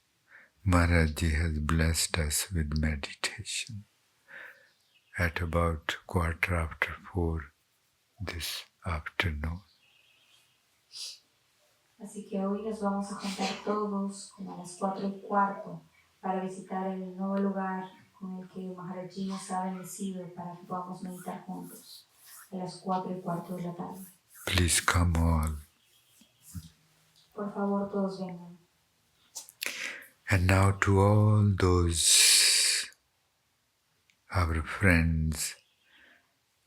Maharaj Ji has blessed us with meditation at about 4:15 this afternoon. Así que hoy nos vamos a juntar todos como a las 4:15 para visitar el nuevo lugar con el que Maharaj Ji nos ha bendecido para que podamos meditar juntos a las 4:15 de la tarde. Please come all. Por favor, todos vengan. And now to all those our friends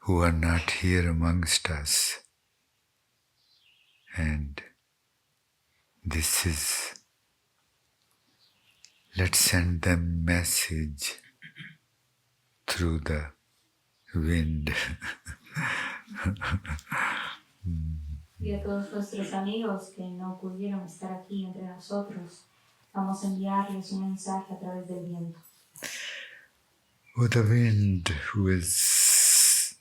who are not here amongst us, and this is, let's send them message through the wind. Y a todos nuestros amigos que no pudieron estar aquí entre nosotros, vamos a enviarles un mensaje a través del viento. Oh, the wind who is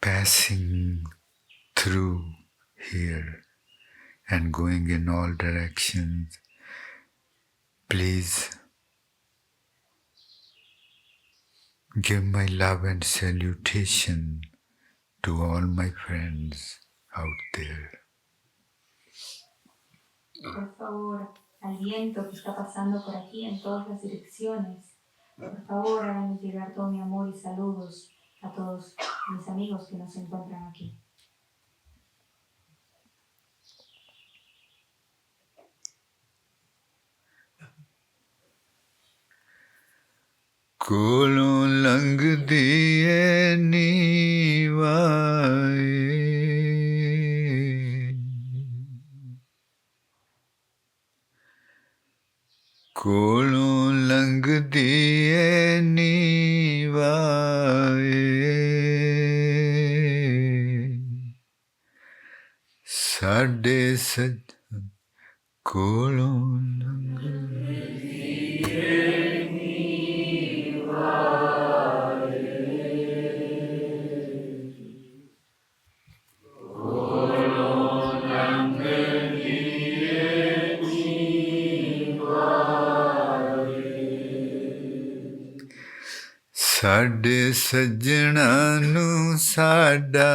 passing through here and going in all directions, please give my love and salutation to all my friends out there. Por favor, al viento que está pasando por aquí en todas las direcciones, por favor, háganme llegar todo mi amor y saludos a todos mis amigos que nos encuentran aquí. ਕੋਲੋਂ ਲੰਘਦੀ ਏ ਨੀਵਾਏ, ਕੋਲੋਂ ਲੰਘਦੀ ਏ ਨੀਵਾਏ, ਸਾਡੇ ਸੱਜਣ ਕੋਲੋਂ ਸਾਡੇ ਸੱਜਣਾਂ ਨੂੰ ਸਾਡਾ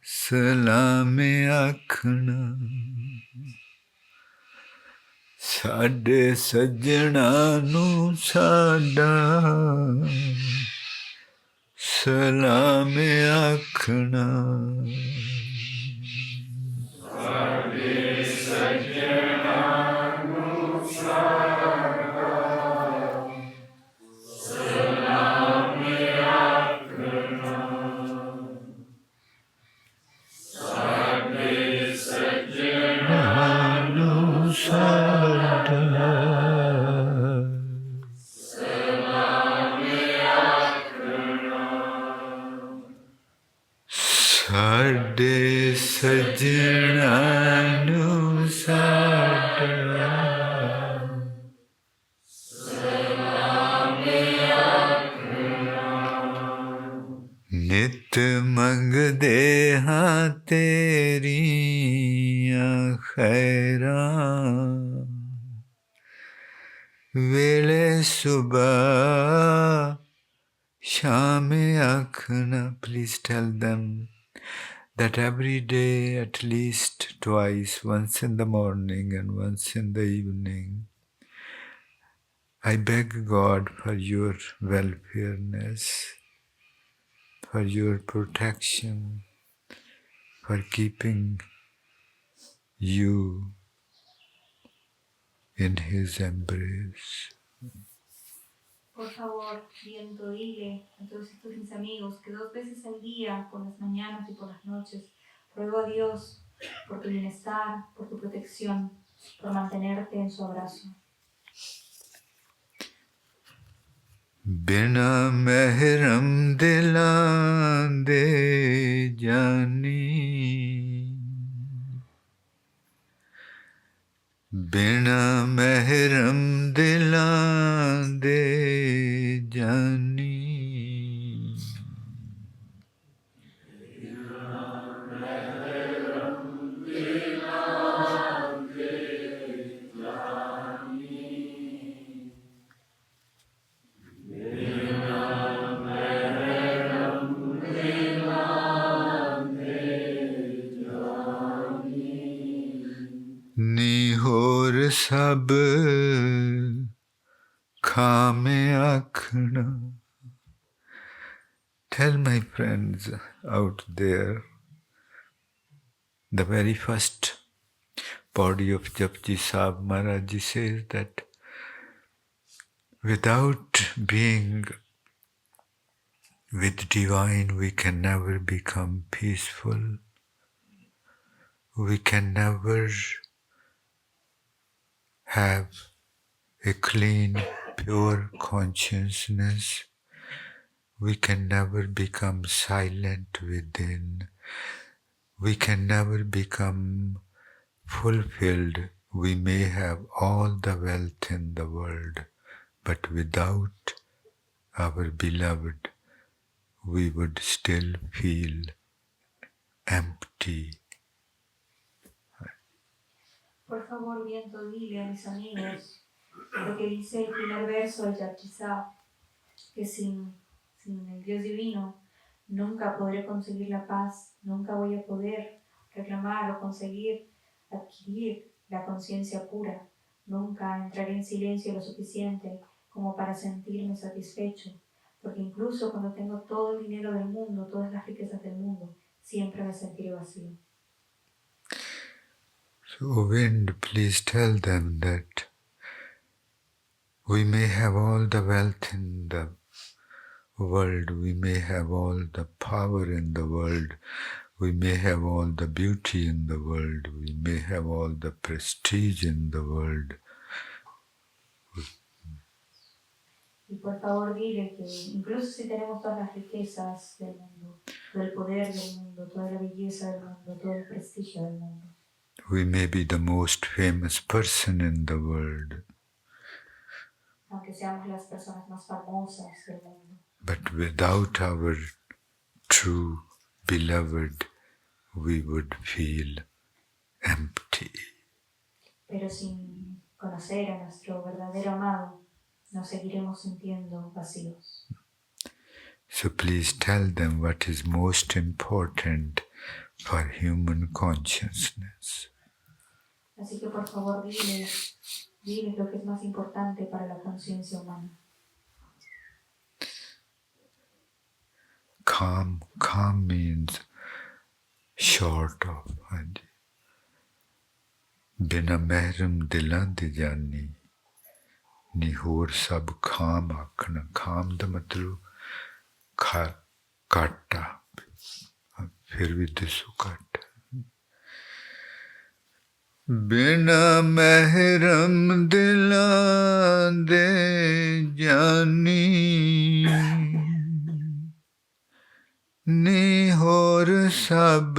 ਸਲਾਮ ਆਖਣਾ, ਸਾਡੇ ਸੱਜਣਾਂ ਨੂੰ ਸਾਡਾ ਸਲਾਮ ਆਖਣਾ, ਸਾਡੇ ਸੱਜਣਾਂ ਨੂੰ ਸਾਡਾ ਸਾਡੇ ਸੱਜਣਾਂ ਨੂੰ ਸਾਡਾ ਸਲਾਮ ਆਖਣਾ, ਨਿਤ ਮੰਗਦੇ ਹਾਂ ਤੇਰੀਆਂ ਖੈਰਾਂ ਵੇਲੇ ਸੁਬਹ ਸ਼ਾਮ ਆਖਣਾ. Please tell them that every day at least twice, once in the morning and once in the evening, I beg God for your welfareness, for your protection, for keeping you in His embrace. Por favor, viento, dile a todos estos mis amigos que 2 veces al día, por las mañanas y por las noches, ruego a Dios por tu bienestar, por tu protección, por mantenerte en su abrazo. बिना महरम दिलां दे जानी बिना महरम दिलां दे जानी निहोर सब खामे आखना. Tell my friends out there, the very first body of Japji Sahib Maharaj Ji says that without being with divine we can never become peaceful. We can never have a clean, pure consciousness. We can never become silent within. We can never become fulfilled. We may have all the wealth in the world, but without our beloved, we would still feel empty. Por favor, viento, dile a mis amigos lo que dice el primer verso del Japji Sahib, que sin el Dios divino nunca podré conseguir la paz, nunca voy a poder reclamar o conseguir adquirir la conciencia pura, nunca entraré en silencio lo suficiente como para sentirme satisfecho, porque incluso cuando tengo todo el dinero del mundo, todas las riquezas del mundo, siempre me sentiré vacío. So, wind, please tell them that we may have all the wealth in the world, we may have all the power in the world, we may have all the beauty in the world, we may have all the prestige in the world. Y por favor dile que incluso si tenemos todas las riquezas del mundo, todo el poder del mundo, toda la belleza del mundo, todo el prestigio del mundo, we may be the most famous person in the world, aunque seamos las personas más famosas del mundo, but without our true beloved, we would feel empty. pero sin conocer a nuestro verdadero amado, nos seguiremos sintiendo vacíos. So please tell them what is most important for human consciousness. Así que por favor diles lo que es más importante para la conciencia humana. Calm means short of. बिना महरम दिलां दी जानी नी होर सब खाम आखना. खाम दा मतलब काटा, फिर भी दिसो काटा. बिना महरम दिलां दे जानी नी होर सब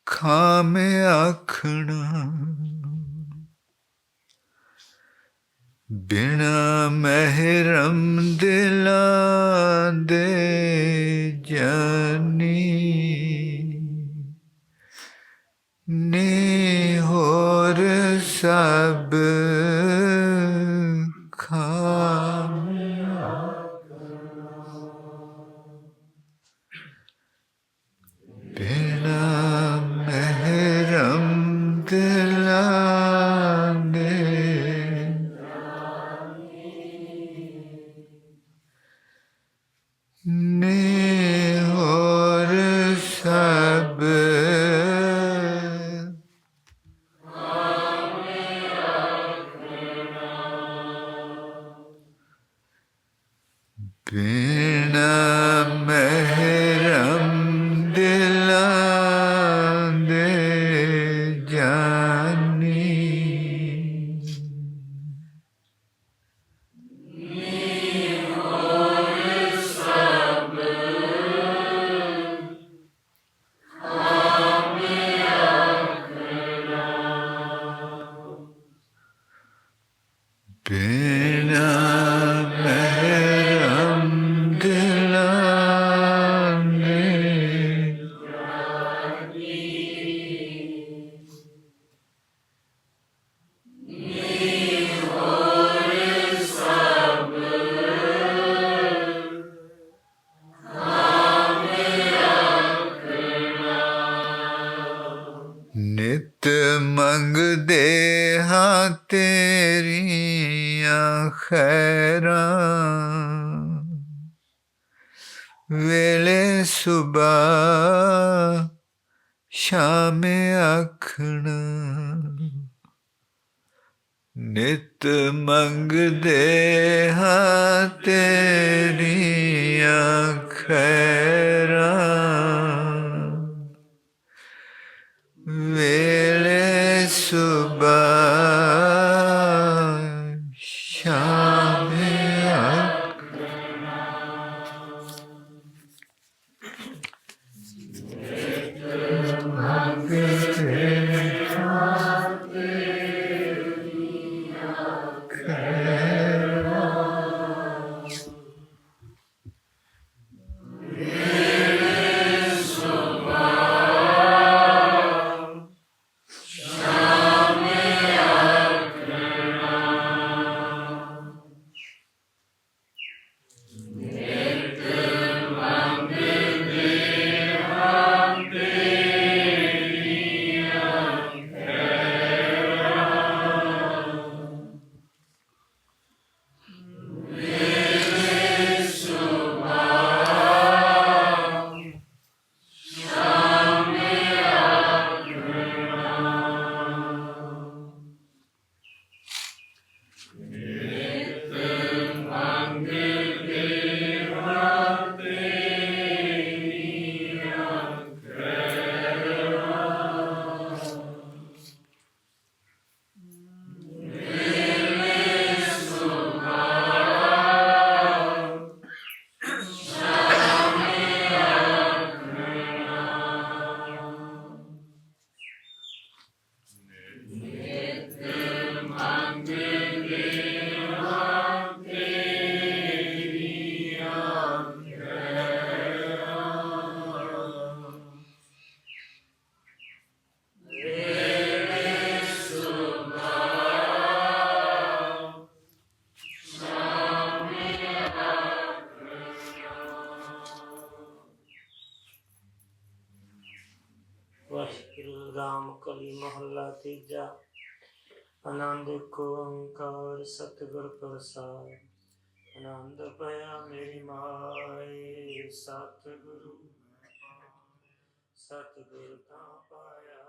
खामे आखना. बिना महरम दिलां दे ਖਾਮਿਆ ਬਿਨਾ ਮਹਿਰਮ ਦਿਲਾਂ ਦੇ ਨੇ ਹੋਰ ਸਭ ਬਿਨਾ ਮਹਿਰਮ ਦਿਲਾਂ ਦੇ ਜਾਨੀ ਬਿਨਾ ਮਹਿਰਮ ਦਿਲਾਂ ਦੇ ਨਿਤ ਮੰਗਦੇ ਹਾਂ ਤੇਰੀਆਂ ਖੈਰਾਂ ਵੇਲੇ ਸੁਬਹ ਸ਼ਾਮ ਆਖਣਾ ਨਿਤ ਮੰਗਦੇ ਹਾਂ ਤੇਰੀਆਂ ਖੈਰਾਂ ਵੇਲੇ ਸੁਬਹ ਸ਼ਾਮ ਆਖਣਾ ਮੰਗਦੇ ਹਾਂ ਤੇਰੀਆਂ ਖੈਰਾਂ ਰਾਮ ਕਲੀ ਮਹੱਲਾ ਤੀਜਾ। ਆਨੰਦ ਏਕ ਓੰਕਾਰ ਸਤਿਗੁਰ ਪ੍ਰਸਾਦ। ਆਨੰਦ ਪਿਆ ਮੇਰੀ ਮਾਏ ਸਤਿਗੁਰੂ ਸਤਿਗੁਰ ਤਾਂ ਪਾਇਆ